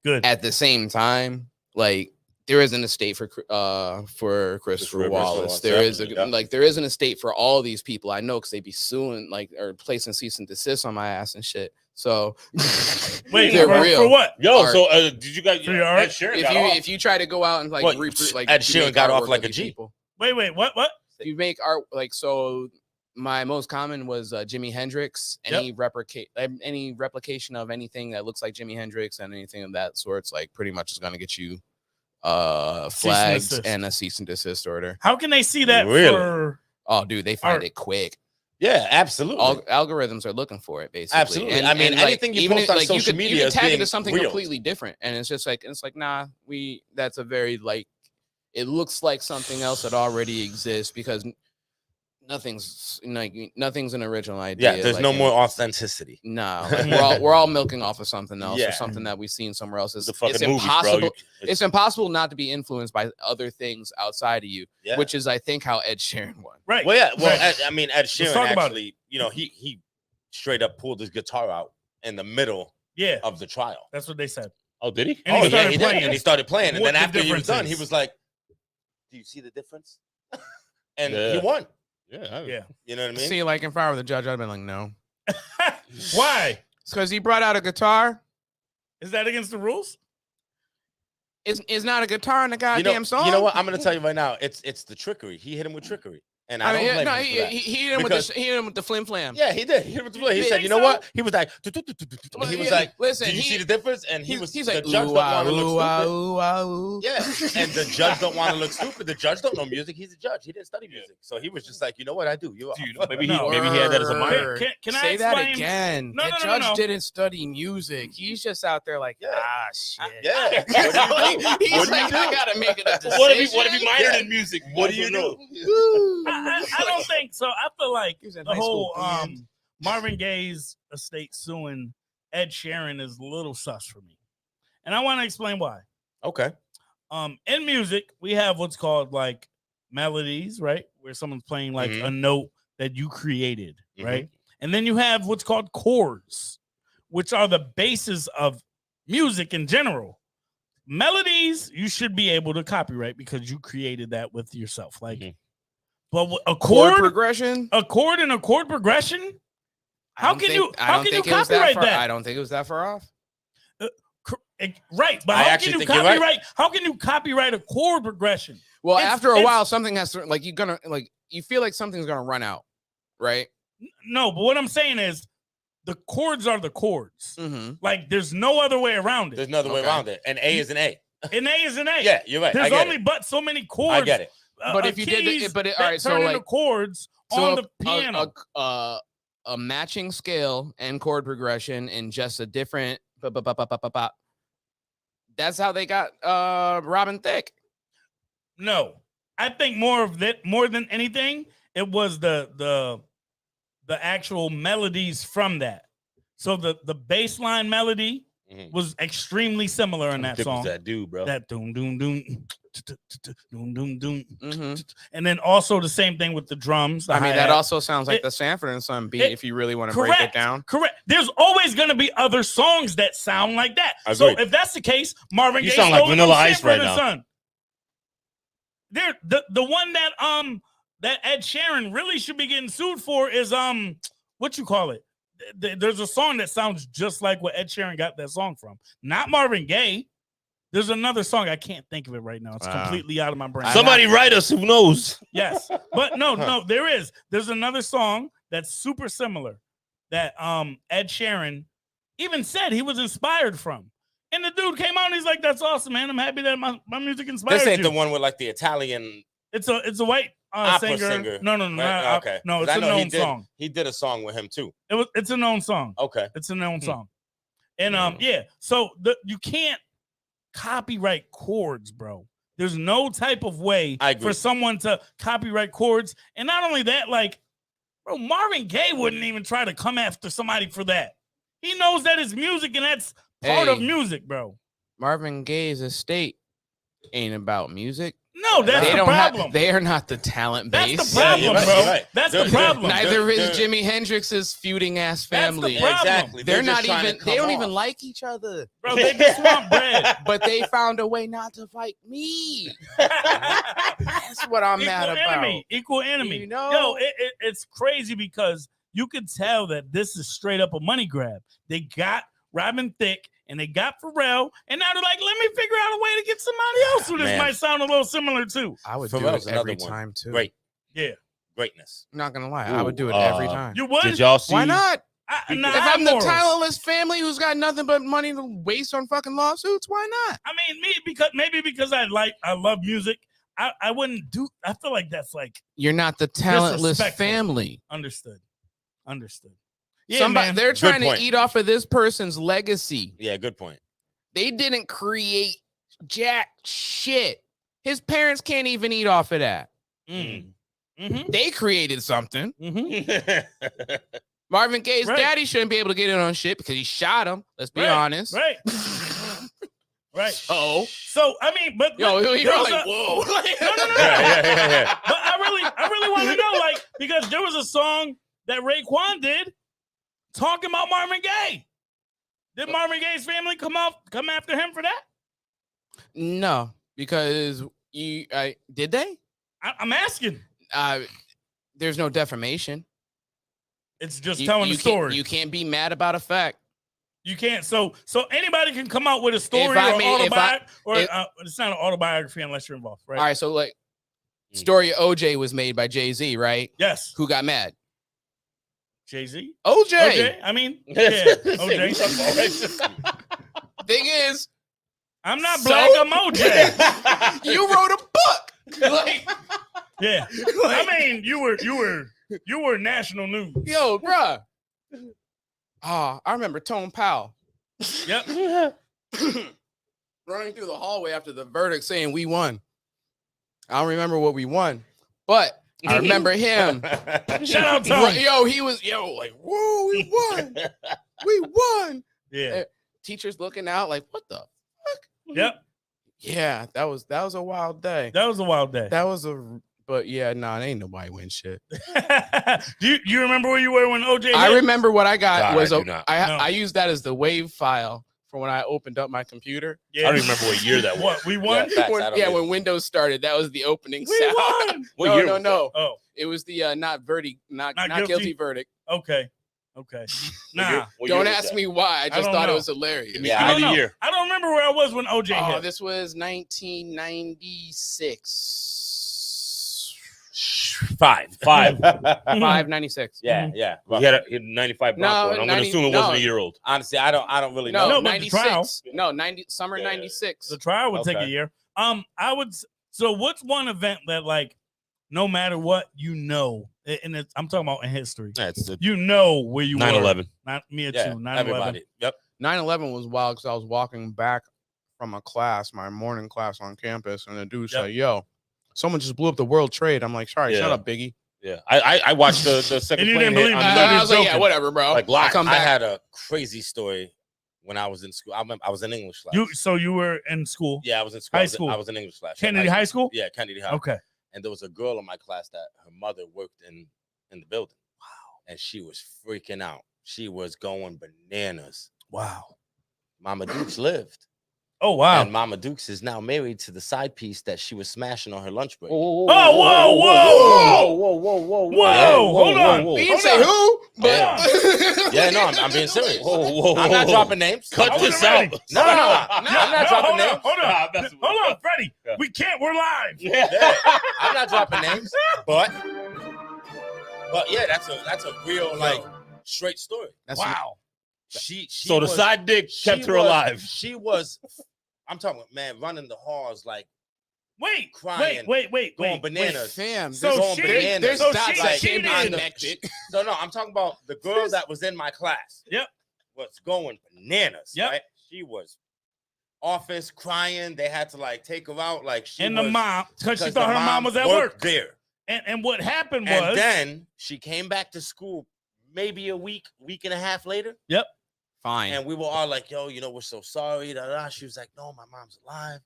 good. At the same time, like there is an estate for Christopher Wallace. There is there is an estate for all these people. I know because they be suing or placing cease and desist on my ass and shit. So wait, for what? Did you guys? Ed Sheeran if you try to go out and Ed Sheeran got off like a G. People. Wait, what? If you make art so. My most common was Jimi Hendrix. Any replication of anything that looks like Jimi Hendrix and anything of that sorts, like pretty much is going to get you flags and a cease and desist order. How can they see that? Really? Oh, dude, they find it quick. Yeah, absolutely. Algorithms are looking for it, basically. Absolutely. Anything you post on social media, you can tag it to something real. completely different, and it's just nah. That's a very it looks like something else that already exists because. Nothing's an original idea. Yeah, there's no more authenticity. No, we're all milking off of something else or something that we've seen somewhere else. It's impossible. Movies, it's impossible not to be influenced by other things outside of you, which is, I think, how Ed Sheeran won. Right. Well, yeah. Well, Ed Sheeran actually, he straight up pulled his guitar out in the middle of the trial. That's what they said. Oh, did he? And he did. And he started playing, and then after he was done, he was like, "Do you see the difference?" And he won. Yeah. You know what I mean? See, like if I were the judge, I'd been like, no. Why? It's because he brought out a guitar. Is that against the rules? It's not a guitar in the goddamn song. You know what? I'm gonna tell you right now. It's the trickery. He hit him with trickery. And I don't blame him for that. He hit him with the flim flam. Yeah, he did. He hit him with the flim. He said, "You know what?" He was like, he was like, "Listen, did you see the difference?" And he's like, "The judge don't want to look stupid." Yeah, and the judge don't want to look stupid. The judge don't know music. He's a judge. He didn't study music, so he was just like, "You know what? I do." Maybe he had that as a minor. Can I say explain? That again? The judge didn't study music. He's just out there like, shit. Yeah. He's like, I gotta make it a decision. What if he minored in music? What do you know? I don't think so. I feel like the whole Marvin Gaye's estate suing Ed Sheeran is a little sus for me, and I want to explain why. Okay. In music, we have what's called like melodies, right, where someone's playing like a note that you created, right, and then you have what's called chords, which are the basis of music in general. Melodies you should be able to copyright because you created that with yourself, like. But a chord progression, a chord and a chord progression. How can you copyright that? I don't think it was that far off. Right, but how can you copyright? Right. How can you copyright a chord progression? Well, after a while, something has to you feel like something's gonna run out, right? No, but what I'm saying is the chords are the chords. Like there's no other way around it. There's no other way around it. An A is an A. An A is an A. Yeah, you're right. There's only but so many chords. I get it. But if you did, all right, so like the chords on the piano, a matching scale and chord progression in just a different. That's how they got Robin Thicke. No, I think more than anything, it was the actual melodies from that. So the baseline melody was extremely similar in that song. That dude, bro. That doom doom doom. And then also the same thing with the drums. I mean, that also sounds like the Sanford and Son beat if you really want to break it down. Correct. There's always going to be other songs that sound like that. So if that's the case, Marvin Gaye sound like Vanilla Ice right now. Son. The one that Ed Sheeran really should be getting sued for is what you call it? There's a song that sounds just like what Ed Sheeran got that song from. Not Marvin Gaye. There's another song. I can't think of it right now. It's completely out of my brain. Somebody write us who knows. Yes. But no, there is. There's another song that's super similar that Ed Sheeran even said he was inspired from. And the dude came out and he's like, that's awesome, man. I'm happy that my music inspired This ain't you. the one with like the Italian. It's a white singer. No, Right? Okay. No, it's a known song. He did a song with him too. It's a known song. Okay. It's a known song. And so you can't copyright chords, bro. There's no type of way for someone to copyright chords. And not only that, like, bro, Marvin Gaye wouldn't even try to come after somebody for that. He knows that it's music and that's part of music, bro. Marvin Gaye's estate ain't about music. No, that's the problem. They are not the talent base. That's the problem, bro. Right. That's the problem. Neither is Jimi Hendrix's feuding ass family. That's the Exactly. They're not even. They don't even like each other, bro. They just want bread. But they found a way not to fight me. That's what I'm mad about. Equal enemy. You know? Yo, it's crazy because you could tell that this is straight up a money grab. They got Robin Thicke and they got Pharrell, and now they're like, let me figure out a way to get somebody else who this might sound a little similar to. I would do it every time too. Great. Yeah. Greatness. I'm not gonna lie. I would do it every time. You would? Did y'all see? Why not? If I'm the talentless family who's got nothing but money to waste on fucking lawsuits, why not? I mean, because I love music. I wouldn't do. I feel like that's like you're not the talentless family. Understood. Yeah, man. They're trying to eat off of this person's legacy. Yeah, good point. They didn't create jack shit. His parents can't even eat off of that. Mm-hmm. They created something. Mm-hmm. Marvin Gaye's daddy shouldn't be able to get in on shit because he shot him. Let's be honest. Right. Oh. So I mean, but you're like, whoa. No. Yeah. But I really want to know, like, because there was a song that Raekwon did talking about Marvin Gaye. Did Marvin Gaye's family come after him for that? No, because did they? I'm asking. There's no defamation. It's just telling the story. You can't be mad about a fact. You can't. So anybody can come out with a story it's not an autobiography unless you're involved, right? All right. So like, story of OJ was made by Jay-Z, right? Yes. Who got mad? Jay-Z? OJ. I mean, yeah, OJ. Thing is, I'm not black. I'm OJ. You wrote a book. Like, yeah. I mean, you were national news. Yo, bruh. I remember Tone Powell. Yep. Running through the hallway after the verdict saying we won. I don't remember what we won, but I remember him. Shout out to him. Yo, he was like, whoa, we won. We won. Yeah. Teachers looking out like, what the fuck? Yep. Yeah, that was a wild day. But yeah, nah, ain't nobody win shit. Do you remember where you were when OJ hit? I remember what I got was I used that as the wave file for when I opened up my computer. Yeah. I don't remember what year that was. What, we won? When Windows started, that was the opening we sound. Won. No. Oh. It was the not guilty verdict. Okay. Nah. Don't ask me why. I just thought it was hilarious. Yeah, I don't remember where I was when OJ hit. Oh, this was 1996. 596. Yeah. He had a 95 Bronco, and I'm going to assume it wasn't a year old. Honestly, I don't really know. No, but 96. No, summer 96. The trial would take a year. So what's one event that, like, no matter what, and I'm talking about in history. Yeah, where you 9/11. were. Not me too. 9/11. Everybody. Yep. 9/11 was wild because I was walking back from a class, my morning class on campus, and the dude said, "Yo, someone just blew up the World Trade." I'm like, "Sorry, shut up, Biggie." Yeah, I watched the second. And you didn't believe me. I was like, "Yeah, whatever, bro." Like, I had a crazy story when I was in school. I was in English class. You were in school? Yeah, I was in school. High school. I was in English class. Kennedy High School? Yeah, Kennedy High. Okay. And there was a girl in my class that her mother worked in the building. Wow. And she was freaking out. She was going bananas. Wow. Mama Dukes lived. Oh, wow. And Mama Dukes is now married to the side piece that she was smashing on her lunch break. Whoa. Hold on. We didn't say who, but yeah, no, I'm being serious. I'm not dropping names. Cut this out. No, I'm not dropping names. Hold on, Freddie. Yeah. We can't. We're live. Yeah, I'm not dropping names, but yeah, that's a real like straight story. Wow. She So the side dick kept her alive. She was. I'm talking, man, running the halls like Wait, crying, wait, going bananas. fam, So going she- bananas. there's so dots she I cheated. can't connect. No, I'm talking about the girl that was in my class. Yep. Was going bananas. Yep. Right? She was office crying. They had to like take her out. Like she And was, the mom, because she the thought her mom was at worked work. there. And what happened was, And then she came back to school maybe a week and a half later. Yep. Fine. And we were all like, yo, we're so sorry. Da, da. She was like, no, my mom's alive.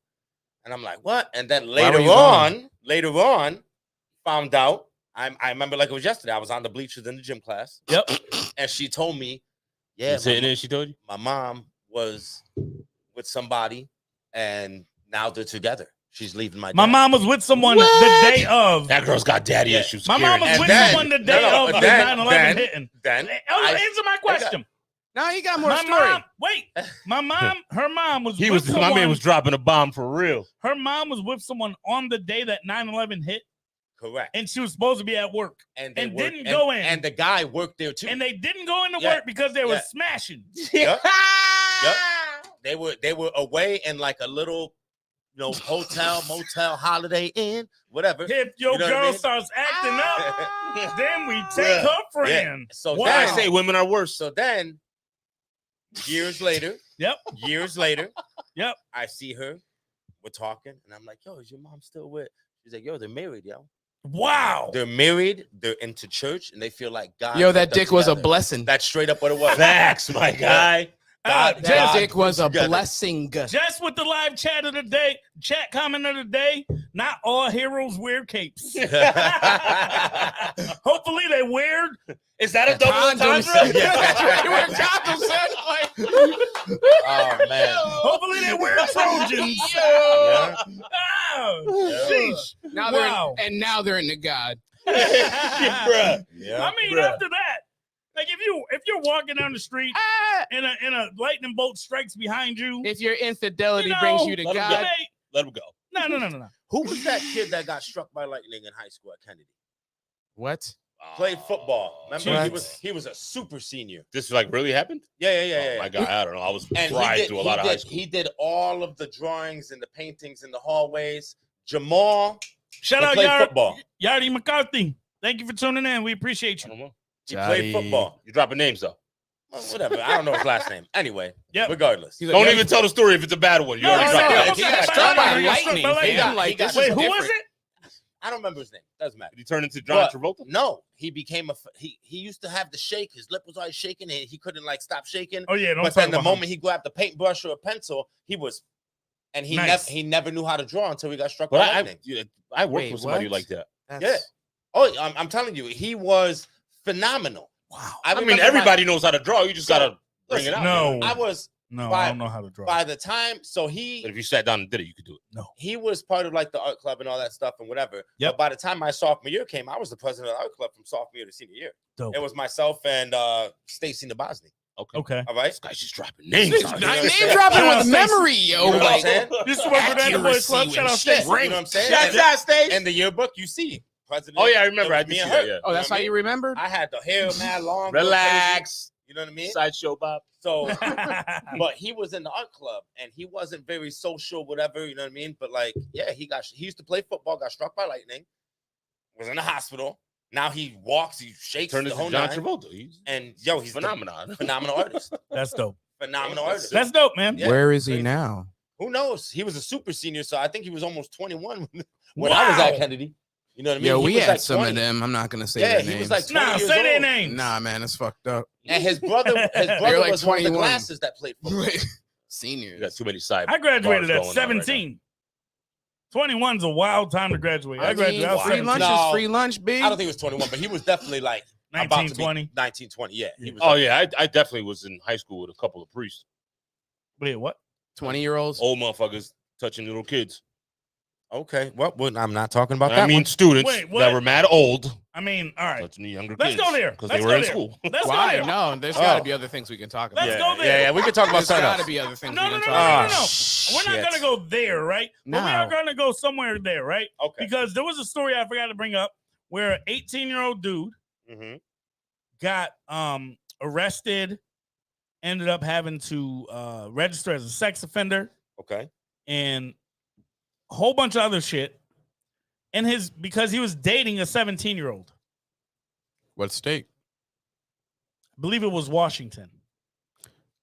And I'm like, what? And then later on, found out. I remember like it was yesterday. I was on the bleachers in the gym class. Yep. And she told me, yeah, She told you? my mom was with somebody and now they're together. She's leaving my dad. mom was with someone the day of. That girl's got daddy issues. My mom was And with then- someone the day no, of the then- 9/11 hitting. Then Answer my question. Now you got more My story. mom, wait. Her mom was He with was someone. my man was dropping a bomb for real. Her mom was with someone on the day that 9/11 hit, correct. and she was supposed to be at work. And and worked- didn't go in. And the guy worked there too. And they didn't go into Yeah. work because they were Yeah. smashing. Yep. They were away in like a little, hotel, motel, Holiday Inn, whatever. If your You know what girl I mean? starts acting up, then we take Yeah. her friend. So Wow. I then, say women are worse. so then, years later, Yep. Yep. I see her. We're talking, and I'm like, "Yo, is your mom still with?" She's like, "Yo, they're married, yo. Wow. They're married. They're into church, and they feel like God." Yo, that put them dick was a together." blessing. That's straight up what it was. Facts, my guy. God- That God dick was a together. blessing. Just with the live chat of the day, chat comment of the day, not all heroes wear capes. Hopefully they wear. Is that a double Condoms. entendre? That's right. We're condoms, son. Oh man. Hopefully they wear Trojans. Yeah. Oh, sheesh. Now Wow. now they're into God. Bruh. Yeah. I mean, Bruh. after that, like if you're walking down the street and a lightning bolt strikes behind you, If your infidelity You know, brings you to let 'em God, hey, Let him go. no. Who was that kid that got struck by lightning in high school at Kennedy? what? Played football. Remember, What? he was a super senior. This like really happened? Yeah. Oh, my God, I don't know. I was And fried through a lot of high school. he did all of the drawings and the paintings in the hallways. Jamal, Shout he out played football. Yardy McCarthy. Thank you for tuning in. We appreciate I you. don't know. He played football. You're dropping names though. Well, whatever. I don't know his last name. Anyway, Yep. regardless. He's like, Don't yeah, even tell the story if it's a bad one. You No, already no, dropped no, it. no, He got struck by lightning. fam. Like, He got- this Wait, is who was different. it? I don't remember his name. Doesn't matter. Did he turn into John But Travolta? No, he became he used to have the shake. His lip was always shaking, and he couldn't like stop shaking. Oh yeah, don't But talk then the about moment he grabbed a paintbrush or a pencil, he Nice. never knew how to draw until he got struck But by I lightning. worked Wait, with somebody what? like that. Yeah. Oh, I'm telling you, he was phenomenal. Wow. I mean, remember everybody knows how to draw. You just Yeah. gotta bring it out. No. I was No, By- I don't know how to draw. by the time, so But he if you sat down and did it, you could do it. he was part of like the art club and all that stuff and whatever. Yep. But by the time my sophomore year came, I was the president of the art club from sophomore year to senior year. Dope. It was myself and Stacy Nabosny. Okay. All right. This guy's just dropping names. Name out know what I'm here. saying? dropping Shout out with Stacey. memory, yo. You know what I'm Like, saying? This is what Fernando Boys Club. Accuracy Shout out and Stacey. shit. You know what I'm saying? Shouts out, Stace. In the yearbook, you see president. Oh yeah, I remember. it I was did me see and that. her. Yeah. oh, that's know how what I you mean? remembered? I had the hair mad long. Relax. You know what I mean? Sideshow Bob. So, but he was in the art club and he wasn't very social, whatever. You know what I mean? But like, yeah, he used to play football, got struck by lightning, was in the hospital. Now he walks, he shakes Turned the into whole John nine. Travolta. He's And yo, he's phenomenon. phenomenal artist. That's dope. Phenomenal artist. That's dope, man. Yeah. Where is he Crazy. now? Who knows? He was a super senior, so I think he was almost 21 when I was at Wow. Kennedy. You know what I mean? Yo, He we was had like some 20. of them. I'm not gonna say Yeah, their he names. was like 20 Nah, years say their old. names. Nah, man, it's fucked up. And his brother They're like was one of the 21. glasses that played football. You got Seniors. too many side. I graduated bars at going on right now. 17. 21's a wild time to graduate. I graduated. I was free 17. lunch No. is free lunch, B. I don't think he was 21, but he was definitely like about 19, to be 20. 19, 20. Yeah, he was. Oh yeah, I definitely was in high school with a couple of priests. Wait, what? 20-year-olds, old motherfuckers touching little kids. Okay, well, I'm not talking about that. I mean, students what? that were mad old. I mean, all right. Touching the younger Let's kids. go there. Because Let's they were go in there. school. Let's go why? there. No, there's got to be other things we can talk about. Let's go there. Yeah, we can talk about There's got something. to be other things No. we can We're talk about. not gonna go there, right? But we are gonna go somewhere there, right? Okay. Because there was a story I forgot to bring up where an 18-year-old dude got arrested, ended up having to register as a sex offender. Okay. And a whole bunch of other shit. And because he was dating a 17-year-old. What state? I believe it was Washington.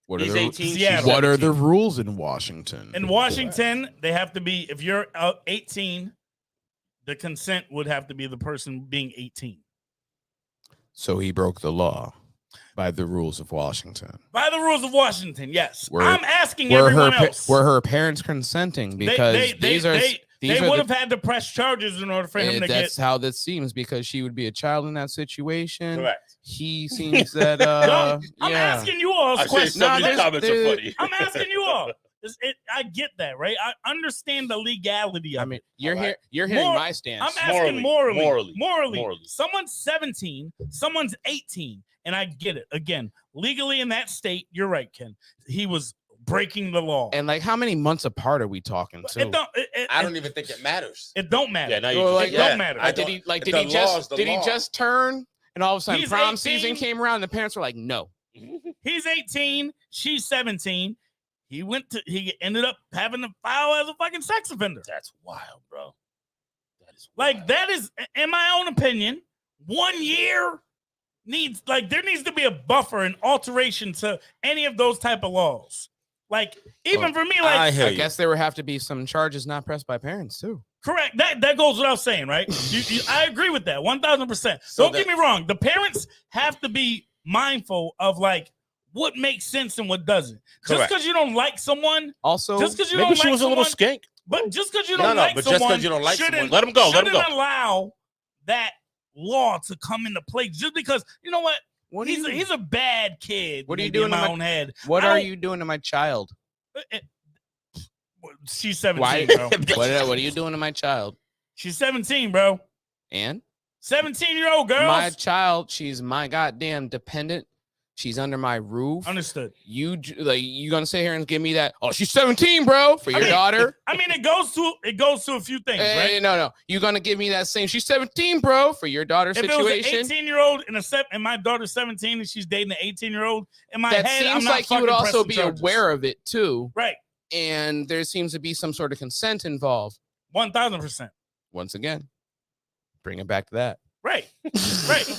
He's 18. Seattle. What are the rules in Washington? In Washington, they have to be, if you're 18, the consent would have to be the person being 18. So he broke the law by the rules of Washington. By the rules of Washington, yes. I'm asking everyone else. Were her parents consenting? Because they would have had to press charges in order for him to get. That's how this seems, because she would be a child in that situation. Correct. He seems that. I'm asking you all a question. Some of these comments are funny. I'm asking you all. I get that, right? I understand the legality of it. I mean, you're hearing my stance. I'm asking morally. Morally. Someone's 17, someone's 18, and I get it. Again, legally in that state, you're right, Ken. He was breaking the law. And like, how many months apart are we talking? I don't even think it matters. It don't matter. Yeah, now you it don't matter. Did he just turn, and all of a sudden prom season came around, and the parents were like, no. He's 18, she's 17. He ended up having to file as a fucking sex offender. That's wild, bro. That is, in my own opinion, 1 year there needs to be a buffer and alteration to any of those type of laws. Like, even for me, like, I guess there would have to be some charges not pressed by parents too. Correct. That goes without saying, right? I agree with that 1,000%. Don't get me wrong. The parents have to be mindful of like what makes sense and what doesn't. Just because you don't like someone, also, just because you maybe don't she like was someone, a little skank. But just because you don't like someone, let him go. Let him go. Allow that law to come into play. Just because, you know what? He's a bad kid. What are you doing in my own head? What are you doing to my child? She's 17, bro. What are you doing to my child? She's 17, bro. And 17-year-old girl. My child, she's my goddamn dependent. She's under my roof. Understood. You gonna sit here and give me that? Oh, she's 17, bro, for your daughter. I mean, it goes to a few things, right? No. You gonna give me that same? She's 17, bro, for your daughter's situation. If it was an 18-year-old and my daughter's 17 and she's dating an 18-year-old, in my head, seems I'm not like you would also be charges. aware of it too, right? And there seems to be some sort of consent involved. 1,000%. Once again, bring it back to that. Right.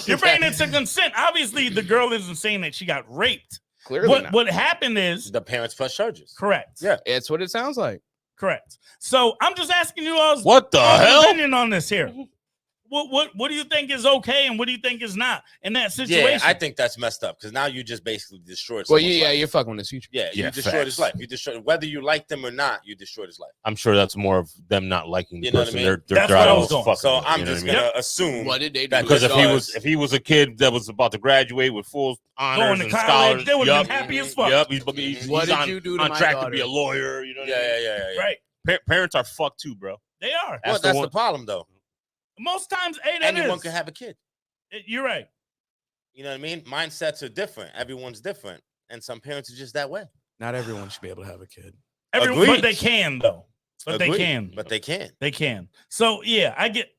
You're bringing it to consent. Obviously, the girl isn't saying that she got raped. Clearly, what happened is the parents press charges. Correct. Yeah, it's what it sounds like. Correct. So I'm just asking you all. What the hell? Opinion on this here. What do you think is okay and what do you think is not in that situation? Yeah, I think that's messed up because now you just basically destroyed. Well, you're fucking with his future. Yeah, you destroyed his life. You destroyed whether you like them or not. You destroyed his life. I'm sure that's more of them not liking the person. What I mean? They're driving us fucking. So I'm just gonna assume what did they do? Because if he was a kid that was about to graduate with full honors going to and college, scholars, they would have been happy as fuck. Yep, he's on track to be a lawyer. You know what I mean? Yeah. Right. Parents are fucked too, bro. They are. Well, that's the problem, though. Most times, anyone can have a kid. You're right. You know what I mean? Mindsets are different. Everyone's different, and some parents are just that way. Not everyone should be able to have a kid. But they can, though. But they can. They can. So yeah, I get.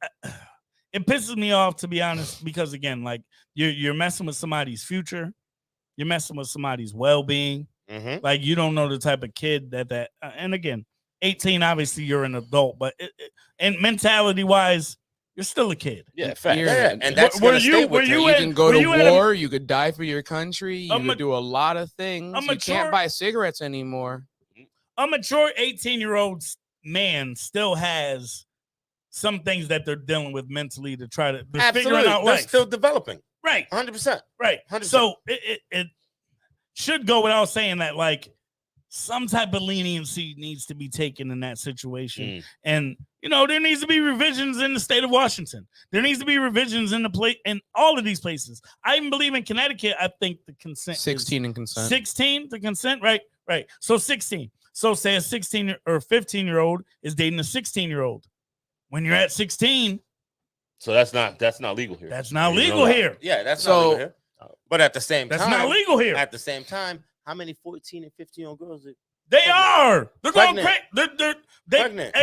It pisses me off, to be honest, because again, like you're messing with somebody's future, you're messing with somebody's well-being. Mm-hmm. Like you don't know the type of kid that. And again, 18, obviously you're an adult, but and mentality-wise. You're still a kid. Yeah, fact. Yeah. And that's you can go to war. You could die for your country. You could do a lot of things. You can't buy cigarettes anymore. A mature 18-year-old man still has some things that they're dealing with mentally to try to figure out life. They're still developing. Right. 100%. Right. 100%. So it should go without saying that, like, some type of leniency needs to be taken in that situation. And, there needs to be revisions in the state of Washington. There needs to be revisions in all of these places. I even believe in Connecticut, I think the consent 16 and consent. 16 to consent, right? So 16. So say a 16 or 15-year-old is dating a 16-year-old. When you're at 16, so that's not legal here. That's not legal here. Yeah, that's not legal here. But at the same time, that's not legal here. At the same time, how many 14 and 15-year-old girls? They are. They're going Pregnant. crazy. They're Pregnant.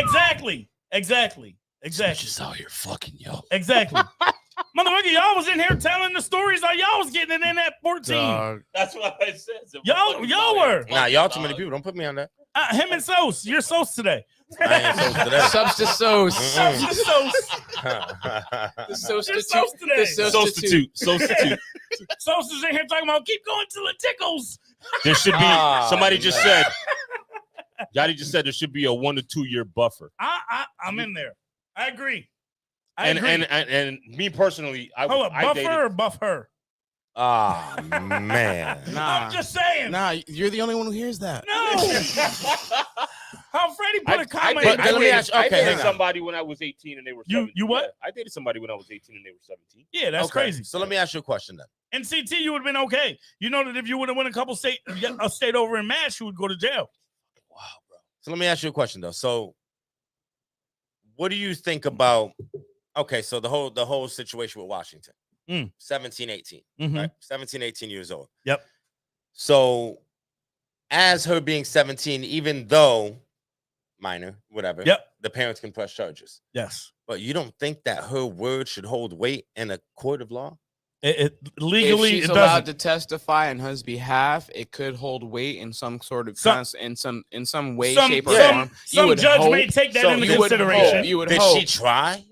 Exactly. Just out here fucking yo. Exactly. Motherfucker, y'all was in here telling the stories like y'all was getting it in at 14. That's what I said. Y'all were. Nah, y'all too many people. Don't put me on that. Him and Sos. You're Sos today. I ain't Sos today. Subs to Sos. Sos to Sos. The You're Sos today. Substitute. Sos is in here talking about keep going till it tickles. There should be somebody just said. Yachty just said there should be a 1 to 2 year buffer. I'm in there. I agree. And me personally, Hold up, buffer or buff her? Ah, man. I'm just saying. Nah, you're the only one who hears that. No. How Freddie put a comment. I dated somebody when I was 18 and they were 17. You what? Yeah, I dated somebody when I was 18 and they were 17. Yeah, that's crazy. So let me ask you a question then. In CT, you would have been okay. You know that if you would have won a state over in MASH, you would go to jail. Wow, bro. So let me ask you a question though. So what do you think about so the whole situation with Washington? 17, 18, right? 17, 18 years old. Yep. So as her being 17, even though minor, whatever, the parents can press charges. Yes. But you don't think that her word should hold weight in a court of law? Legally, if she's allowed to testify on his behalf, it could hold weight in some sort of in some way, shape, or form. Some judge may take that into consideration. You would hope. Did she try?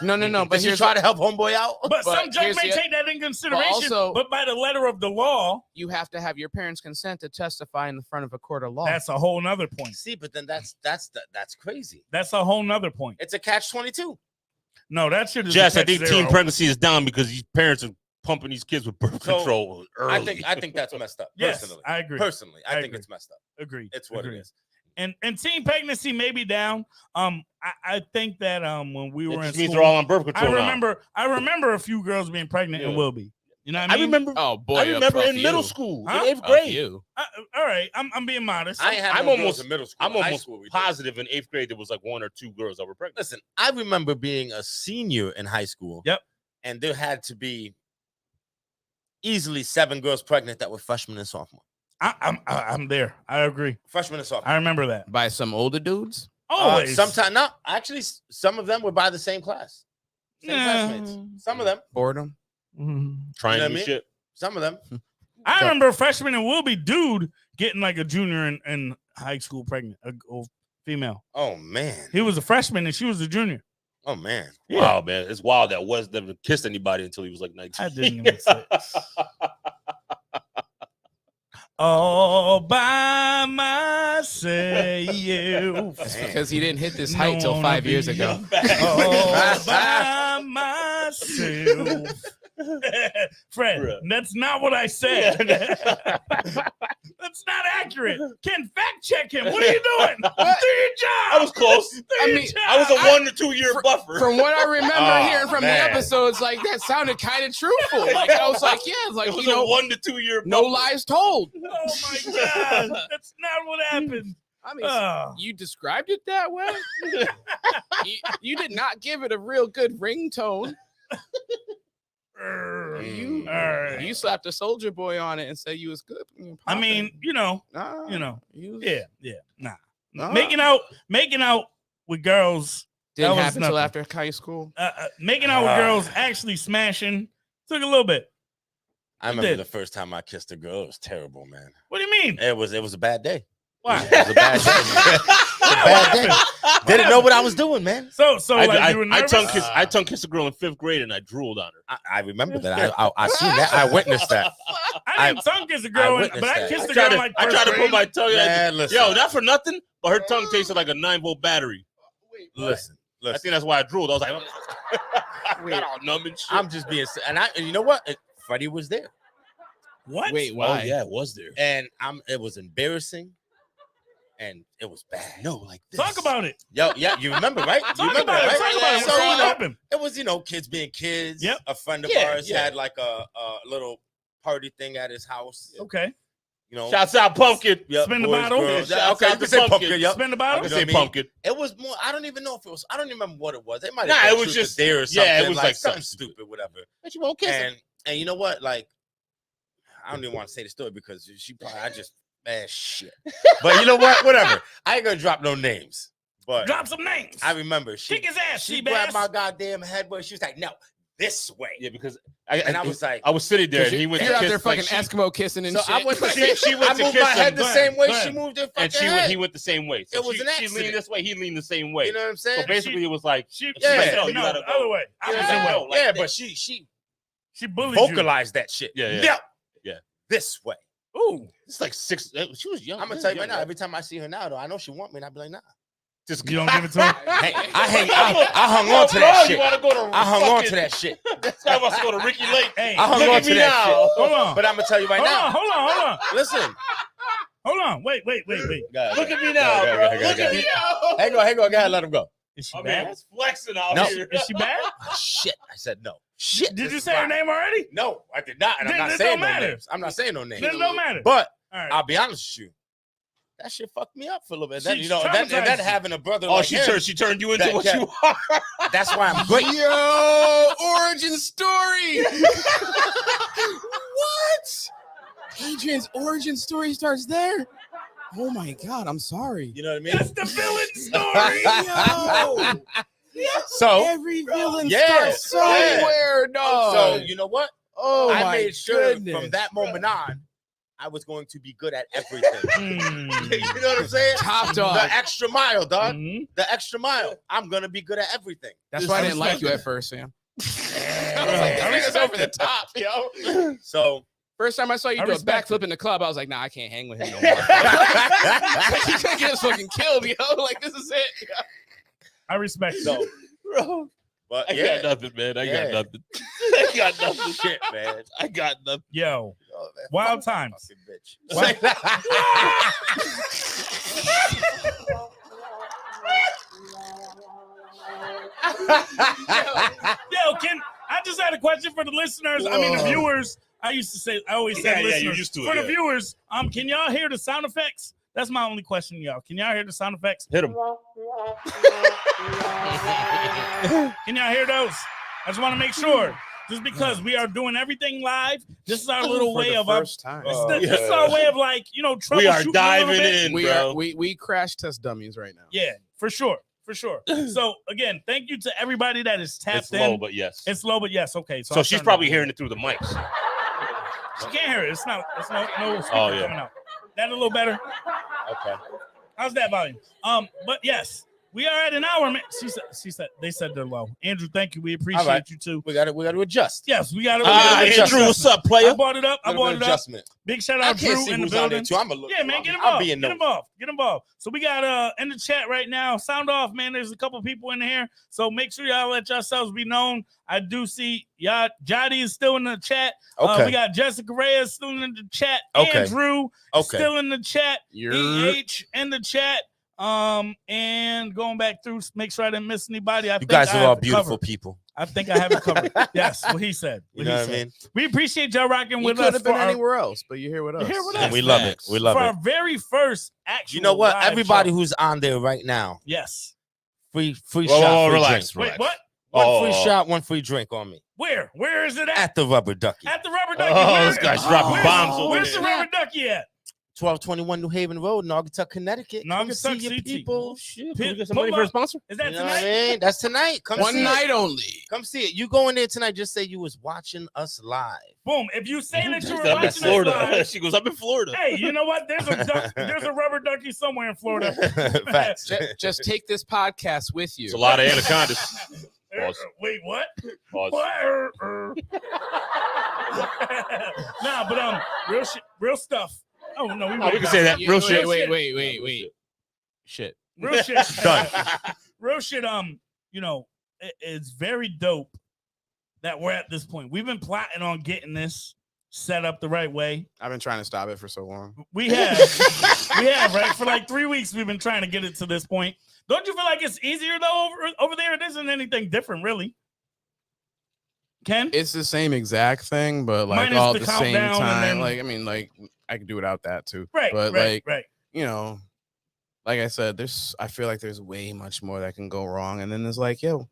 No. But did she try to help homeboy out? But some judge may take that in consideration. But by the letter of the law, you have to have your parents' consent to testify in the front of a court of law. That's a whole nother point. See, but then that's crazy. That's a whole nother point. It's a catch-22. No, that shit is. Jess, I think teen pregnancy is down because these parents are pumping these kids with birth control early. I think that's messed up. Yes, personally. I agree. Personally, I think it's messed up. Agreed. It's what it is. And teen pregnancy may be down. I think that when we were in school, they're all on birth control. I remember a few girls being pregnant and will be. You know what I mean? remember. Oh boy, I remember in middle school, huh? in 8th grade. All right, I'm being modest. I'm almost in middle school. I'm almost positive in 8th grade there was like 1 or 2 girls that were pregnant. Listen, I remember being a senior in high school. Yep. And there had to be easily 7 girls pregnant that were freshmen and sophomore. I'm there. I agree. Freshman and sophomore. I remember that. By some older dudes? Always. Sometimes not. Actually, some of them were by the same class. Same classmates. Some of them. Boredom. Trying new shit. Some of them. I remember a freshman and Wilby dude getting like a junior in high school pregnant, a female. Oh man. He was a freshman and she was a junior. Oh man. Yeah. Wow, man. It's wild that Wes never kissed anybody until he was like 19. I didn't even say all by myself. That's because he didn't hit this height till 5 years ago. All by myself. Fred, that's not what I said. That's not accurate. Ken, fact check him. What are you doing? Do your job. I was close. I was a 1 to 2 year buffer. From what I remember hearing from the episodes, like that sounded kind of truthful. Like I was like, yeah, like it was a 1 to 2 year buffer. No lies told. Oh my god, that's not what happened. I mean, you described it that way. you did not give it a real good ringtone. You slapped a soldier boy on it and said you was good. I mean, nah. Making out with girls didn't happen until after high school. Making out with girls actually smashing took a little bit. I remember the first time I kissed a girl. It was terrible, man. What do you mean? It was a bad day. Why? It was a bad day. Bad day. Didn't know what I was doing, man. So like you were nervous? I tongue kissed a girl in 5th grade and I drooled on her. I remember that. I seen that. I witnessed that. I didn't tongue kiss a girl, but I kissed a girl in like I tried to put my tongue in. Listen. Yo, not for nothing, but her tongue tasted like a 9-volt battery. Listen. I think that's why I drooled. I was like, got all numb and shit. I'm just being, and you know what? Freddie was there. What? Wait, why? Oh, yeah, it was there. And it was embarrassing. And it was bad. No, like this. Talk about it. Yo, yeah, you remember, right? Talk about it. So, what happened? It was, kids being kids. Yep. A friend of ours had like a little party thing at his house. Okay. Shouts out Pumpkin. Yep, Spin the bottle. Okay, you can say Pumpkin. Yep. Spin the bottle. I can say Pumpkin. It was more. I don't even know if it was. I don't even remember what it was. They might. It was just there or something. Yeah, it was like something stupid, whatever. But you won't kiss him. And you know what? Like, I don't even want to say the story because man, shit. But you know what? Whatever. I ain't gonna drop no names. But drop some names. I remember kick his ass. She grabbed my goddamn head, but she was like, "No, this way." Yeah, because I was like, I was sitting there, and he went to kiss. You're out there fucking Eskimo kissing and so shit. I went to she went I to moved kiss my head him. the same way she moved her fucking head. He went the same way. So it was an She accident. leaned this way, he leaned the same way. You know what I'm saying? So basically, it was like, she yeah, no, the other way. Yeah, but she bullied vocalized that shit. Yeah. This way. Ooh, it's like 6. She was young. I'm gonna tell you right now. Every time I see her now, though, I know she want me, and I be like, nah. Just you don't give it to her. I hung on to that shit. I hung on to that shit. This guy wants to go to Ricky Lake. I hung on to that shit. Hold on. But I'm gonna tell you right now. Hold on. Listen. Hold on. Wait. Look at me now, bro. Look at me now. Hang on. Go ahead. Let him go. Is she bad? It's flexing out here. Is she bad? Shit. I said no. Shit. Did you say her name already? No, I did not. And I'm not saying no names. I'm not saying no names. Then it don't matter. But right. I'll be honest with you. That shit fucked me up for a little bit. That, that having a brother. Oh, like she him, turned you into what you are. That's why I'm great. Yo, origin story. What? Adrian's origin story starts there. Oh my God, I'm sorry. You know what I mean? That's the villain story. Yo. So every villain starts somewhere, dog. So you know what? Oh, I my made sure goodness, from that moment on, I was going to be good at everything. You know what I'm saying? Top dog. The extra mile, dog. Mm-hmm. The extra mile. I'm gonna be good at everything. That's why I didn't like you at first, Sam. I was like, this nigga's over the top, yo. So first time I saw you do a respect backflip in the club, I was like, nah, I can't hang with him no more. He's gonna get us fucking killed, yo. Like, this is it. Yo. I respect so, bro. But I got nothing, man. I got nothing. I got nothing. Shit, man. I got nothing. Yo, man. wild times. Bitch. Yo, I just had a question for the listeners. I mean, the viewers. I always say listeners. You're used to it, for the viewers, can y'all hear the sound effects? That's my only question, y'all. Can y'all hear the sound effects? Hit them. Can y'all hear those? I just want to make sure. Just because we are doing everything live, this is our little way of first time. This is our way of troubleshooting. We are diving in, bro. We crash test dummies right now. Yeah, for sure. So again, thank you to everybody that is tapped in. It's low, but yes. It's low, but yes. Okay. So she's probably hearing it through the mics. She can't hear it. It's no speaker coming out. That a little better. Okay. How's that volume? But yes, we are at an hour, man. They said they're low. Andrew, thank you. We appreciate you too. We got to adjust. Yes, we got to. Andrew, what's up, player? I brought it up. Adjustment. Big shout out Drew in the building. Too. I'm a look. Yeah, man, get involved. So we got in the chat right now. Sound off, man. There's a couple people in here, so make sure y'all let yourselves be known. I do see y'all. Jody is still in the chat. Okay. We got Jessica Reyes still in the chat. Okay. Andrew still in the chat. EH in the chat. And going back through, make sure I didn't miss anybody. You guys are all beautiful people. I think I have it covered. Yes, what he said. You know what I mean? We appreciate y'all rocking with us. Could have been anywhere else, but you're here with us. And we love it. We love for it. our very first actual. You know what? live Everybody show. who's on there right now, yes, free Whoa, shot, free relax. drink. Wait, what? One free shot, one free drink on me. Where is it At the Rubber Ducky. At the Rubber Ducky. Oh, this guy's dropping bombs over Where's there. the Rubber Ducky at? 1221 New Haven Road, Naugatuck, Connecticut. Come Naugatuck see your CT. people. Shit, Can we get some money for a sponsor? Is that You know what I tonight? mean? That's tonight. Come One see night it. only. Come see it. You go in there tonight. Just say you was watching us live. Boom. If you say that you were I'm in watching us Florida. live, She goes, I'm in Florida. hey, you know what? There's a Rubber Ducky somewhere in Florida. Facts. Just take this podcast with you. It's a lot of anacondas. Pause. Wait, what? Pause. What? Nah, but real stuff. Oh no, We can say that. Real shit. Wait. Shit. Real shit. Done. Real shit. It's very dope that we're at this point. We've been plotting on getting this set up the right way. I've been trying to stop it for so long. We have, right? For like 3 weeks, we've been trying to get it to this point. Don't you feel like it's easier though over there? It isn't anything different, really. Ken? It's the same exact thing, but like Minus all the at the same countdown and time. then- Like, I mean, like I could do without that too. Right. But right. you know, like I said, I feel like there's way much more that can go wrong. And then there's like, yo,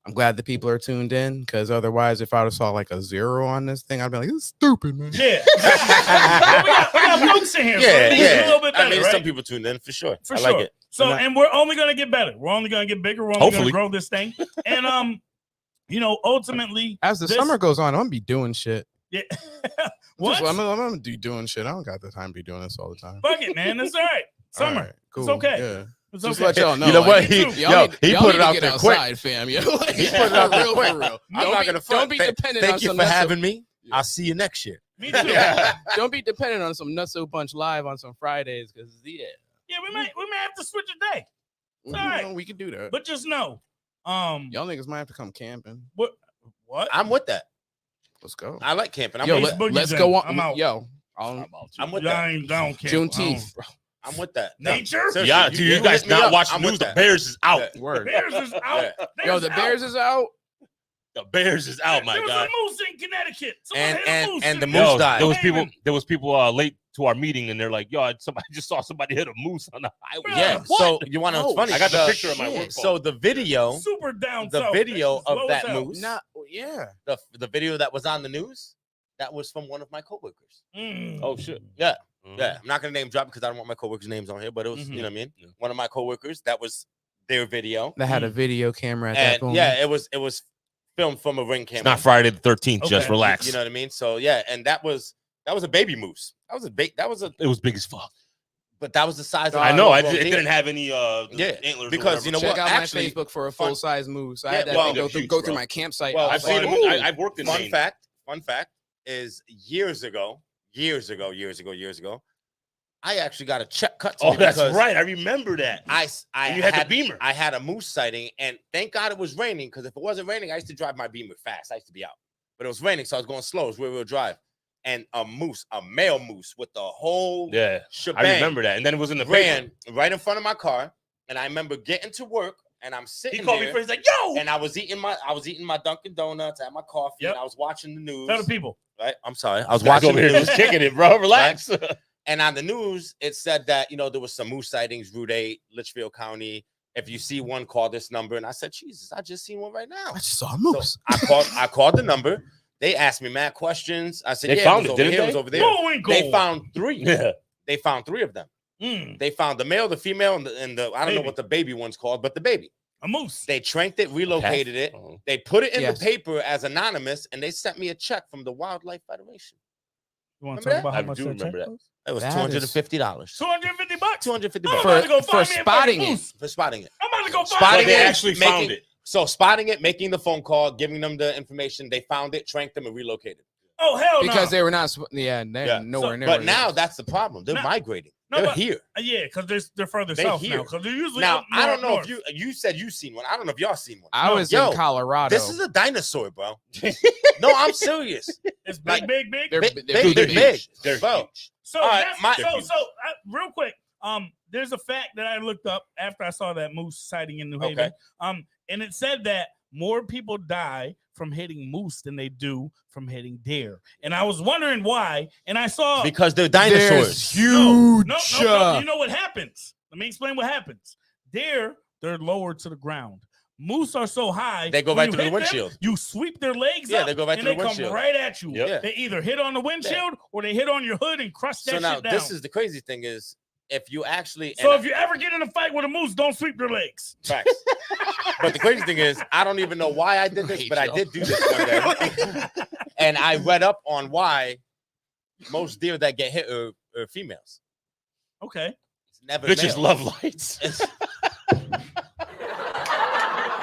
I'm glad the people are tuned in, because otherwise, if I would have saw like a 0 on this thing, I'd be like, it's stupid, man. Yeah. we got folks in here. Yeah. A little bit better, I mean, right? some people tuned in for sure. For I sure. like it. So, and we're only going to get better. We're only going to get bigger. We're only going to grow this thing. And, you know, ultimately, as the summer goes on, I'm going to be doing shit. Yeah. What? I'm going to be doing shit. I don't got the time to be doing this all the time. Fuck it, man. That's all right. Summer. All right, cool. It's okay. Yeah. It's Just okay. let y'all know. You know like, what? He put it out there quick. Fam. He put it out there quick. For real. I'm not going to front. Don't be dependent on Thank you some for Nutso. having me. I'll see you next year. Me too. Don't be dependent on some Nutso Bunch live on some Fridays, because Yeah, we may have to switch a day. It's all right. We can do that. But just know, y'all niggas might have to come camping. What? I'm with that. Let's go. I like camping. Yo, with that. let's go on. I'm out. Yo, I'm with that. I don't care. Juneteenth. I'm with that. Nature? Seriously, Yeah, you guys hit me not up. watching I'm news. with The that. Bears is out. The Word. Bears is out. Yo, the Bears is out. The Bears is out, my There was guy. a moose in Connecticut. Someone hit a moose And the in moose Yo, died. there was people late to our meeting, and they're like, "Yo, I just saw somebody hit a moose on the highway." Yeah. What? So you want to know what's funny? I got the picture of my work phone. So the video, Super down the south. video It's of low that as hell. moose, Yeah. the video that was on the news, that was from one of my coworkers. Oh shit. Yeah. Yeah, I'm not gonna name drop because I don't want my coworkers' names on here, but it was, you know what I mean? Yeah. One of my coworkers, that was their video. That had a video camera at that And point. yeah, it was filmed from a ring camera. It's not Friday the 13th. Just Okay. relax. You know what I mean? So yeah, and that was a baby moose. It was big as fuck. But that was the size of I know. it It didn't have any because antlers. or whatever. you know Check what? out Actually, my Facebook for a fun- full size moose. I Yeah, had that well, thing they're huge, go through bro. my campsite. Well, I I've was seen like, them. ooh. I've worked in Maine. fun fact is years ago, I actually got a check cut to Oh, me that's because right. I remember that. I And you had the Beamer. I had a moose sighting, and thank God it was raining, because if it wasn't raining, I used to drive my Beamer fast. I used to be out, but it was raining, so I was going slow. It was rear-wheel drive, and a male moose with the whole shebang. I remember that. And then it was in the ran paper. right in front of my car, and I remember getting to work, and I'm sitting He called there, me first. He's like, "Yo!" and I was eating my Dunkin' Donuts, I had my coffee, and I was watching the news. Tell the people. Right? I'm sorry, I was Watch watching over the here, news. just kicking it, bro. Relax. And on the news, it said that, there was some moose sightings, Route 8, Litchfield County. If you see one, call this number. And I said, Jesus, I just seen one right now. I just saw a moose. So I called the number. They asked me mad questions. I said, They yeah, found it was it, over didn't here. It was they? over there. Bullwinkle. They found 3. Yeah. They found 3 of them. They found the male, the female, and the I don't know what the baby one's called, but the baby. A moose. They tranked it, relocated it. Oh. They put it in Yes. the paper as anonymous, and they sent me a check from the Wildlife Federation. You want Remember to talk that? about how I much do that remember check that. was? It was That $250. $250. $250 I'm about to go For find me a spotting fucking it. moose. for spotting it. I'm about to go find Spotting me They a it, actually making- found it. So spotting it, making the phone call, giving them the information, they found it, tranked them, and relocated. Oh, hell no. Because they were not. They're Yeah. nowhere near. But where now they- that's the problem. They're No. migrating. No, They're but- here. Yeah, because they're further They south here. now. Because they're usually Now up I don't know north. if you said you seen one. I don't know if y'all seen one. I was Yo, in Colorado. This is a dinosaur, bro. No, I'm serious. It's big, like- big, big. They're Big, big. big, big. They're Bro. huge. So All right, that's real quick. There's a fact that I looked up after I saw that moose sighting in New Haven. And it said that more people die from hitting moose than they do from hitting deer. And I was wondering why. And I saw Because they're There's dinosaurs. huge. No. You know what happens? Let me explain what happens. Deer, they're lower to the ground. Moose are so high. They go when right you through the hit them, windshield. you sweep their legs Yeah, up. they go right and through the they windshield. come right at you. Yep. Yeah. They either hit on the windshield or they hit on your hood and crush that So now shit down. this is the crazy thing is if you actually So and if you ever get in a fight with a moose, don't sweep their legs. facts. But the crazy thing is, I don't even know why I did this, but I did do this one day. And I read up on why most deer that get hit are females. Okay. It's never Bitches male. love lights.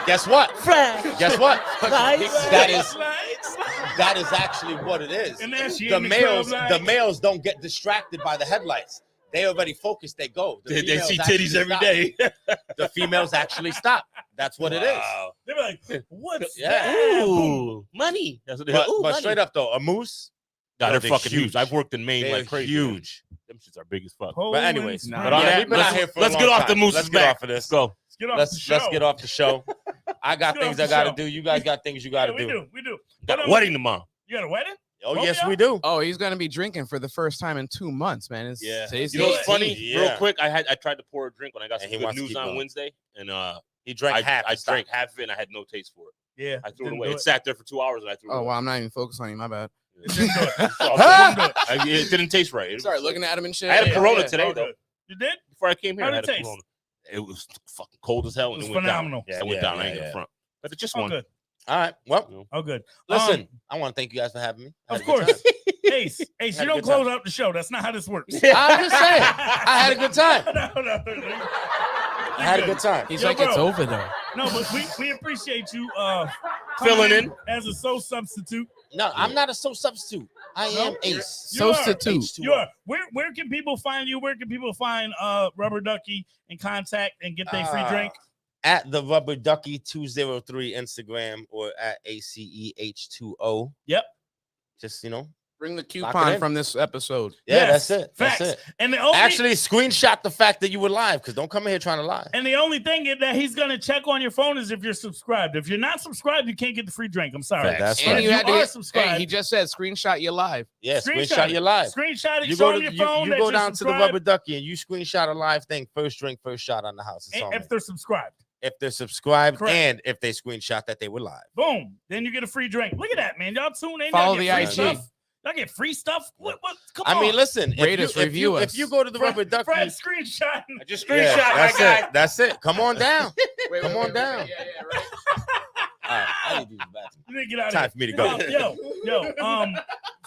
Guess what? Guess what? Lights. That is actually what it is. And then she The in the males, club the like- males don't get distracted by the headlights. They already focus. They go. The They females see actually titties every stop. day. The females actually stop. That's what it is. Wow. They're like, what's Yeah. that? Boom. Ooh, money. That's what they But, Ooh, but money. straight up though, a moose. Nah, Yo, they're fucking huge. huge. I've worked in Maine They're like crazy. huge. Them shits are big as fuck. But anyways, Nah. But on yeah, that, we've been out here for a let's long get off the time. moose's Let's get back. off of this. Let's go. Let's Let's get off the show. I got Let's get things off I the gotta show. do. You guys got things you gotta do. We do. Got But, a wedding tomorrow. You got a wedding? Oh, yes, we do. Oh, he's gonna be drinking for the first time in 2 months, man. It's Yeah. today's You know what's 18th. funny? Real quick, I tried to pour a drink when I got some good news on Wednesday, and he drank half. I drank half of it, and I had no taste for it. Yeah, I threw it away. It sat there for 2 hours, and I threw it away. Oh, well, I'm not even focused on you. My bad. It didn't taste right. Sorry, looking at him and shit. I had a Corona today, though. You did? Before I came here, I had How'd a it taste? Corona. It was fucking cold as hell, and It it was went phenomenal. down. Yeah, it went down. I ain't in front. But it just won. Good. All right. Well, good. Listen, I want to thank you guys for having me. Of course. Ace, you don't close out the show. That's not how this works. I'm just saying. I had a good time. I had a good time. He's like, it's over though. No, but we appreciate you filling in as a soul substitute. No, I'm not a soul substitute. I am Ace. Substitute. You are. Where can people find you? Where can people find Rubber Ducky and contact and get their free drink? At the Rubber Ducky 203 Instagram or at ACEH20. Yep. Just bring the coupon from this episode. Yeah, that's it. Facts. That's it. And actually screenshot the fact that you were live, because don't come in here trying to lie. And the only thing that he's gonna check on your phone is if you're subscribed. If you're not subscribed, you can't get the free drink. I'm sorry. That's and right. you had to subscribed. Hey, he just said screenshot you live. Yeah, screenshot your live. Screenshot it. You Show go him your phone. you go down to the Rubber Ducky and you screenshot a live thing. First drink, first shot on the house. If they're subscribed. If they're subscribed. Correct. And if they screenshot that they were live. Boom. Then you get a free drink. Look at that, man. Y'all tune in. Follow y'all the get IG. free stuff. Y'all get free stuff. What? Come on. I mean, listen. Rate us, review us. If you go to the Rubber Ducky, Fred screenshot. I just screenshot my that's guy. it. That's it. Come on down. Come on down. Yeah, right. All right, I need to use the bathroom. You need to get out Time of for me to go. Yo,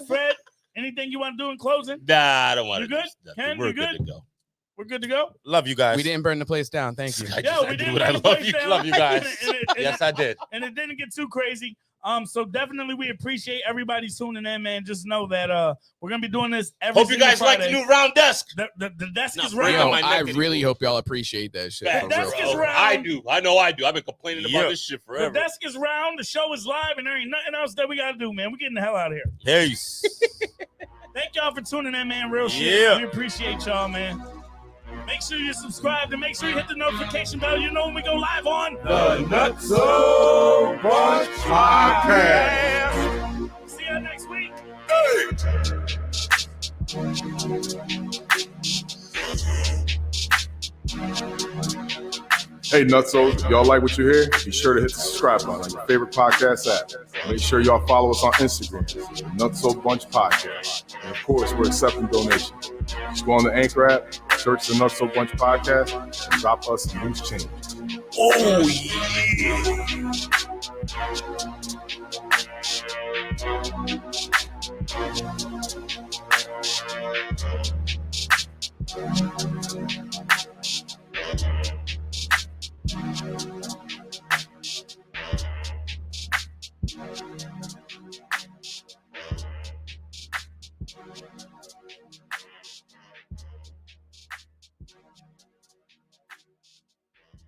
Fred, anything you want to do in closing? Nah, I don't want You to. good? Ken, We're you good good? to go. We're good to go. Love you guys. We didn't burn the place down. Thank you. We didn't. I love you. Love you guys. Yes, I did. And it didn't get too crazy. So definitely we appreciate everybody tuning in, man. Just know that we're gonna be doing this every Hope you guys like the new round desk. The desk is No, round. Yo, my neck I anymore. really hope y'all appreciate that shit. Facts. For The desk real. is round. I do. I know I do. I've been complaining about this shit The forever. desk is round. The show is live, and there ain't nothing else that we gotta do, man. We're getting the hell out of here. Peace. Thank y'all for tuning in, man. Real shit. Yeah. We appreciate y'all, man. Make sure you're subscribed and make sure you hit the notification bell. You know when we go live on The Nutso Bunch Podcast. See you next week. Hey, Nutsos, if y'all like what you hear, be sure to hit the subscribe button on your favorite podcast app. Make sure y'all follow us on Instagram, the Nutso Bunch Podcast. And of course, we're accepting donations. Just go on the Anchor app, search the Nutso Bunch Podcast, and drop us some loose change. Oh yeah.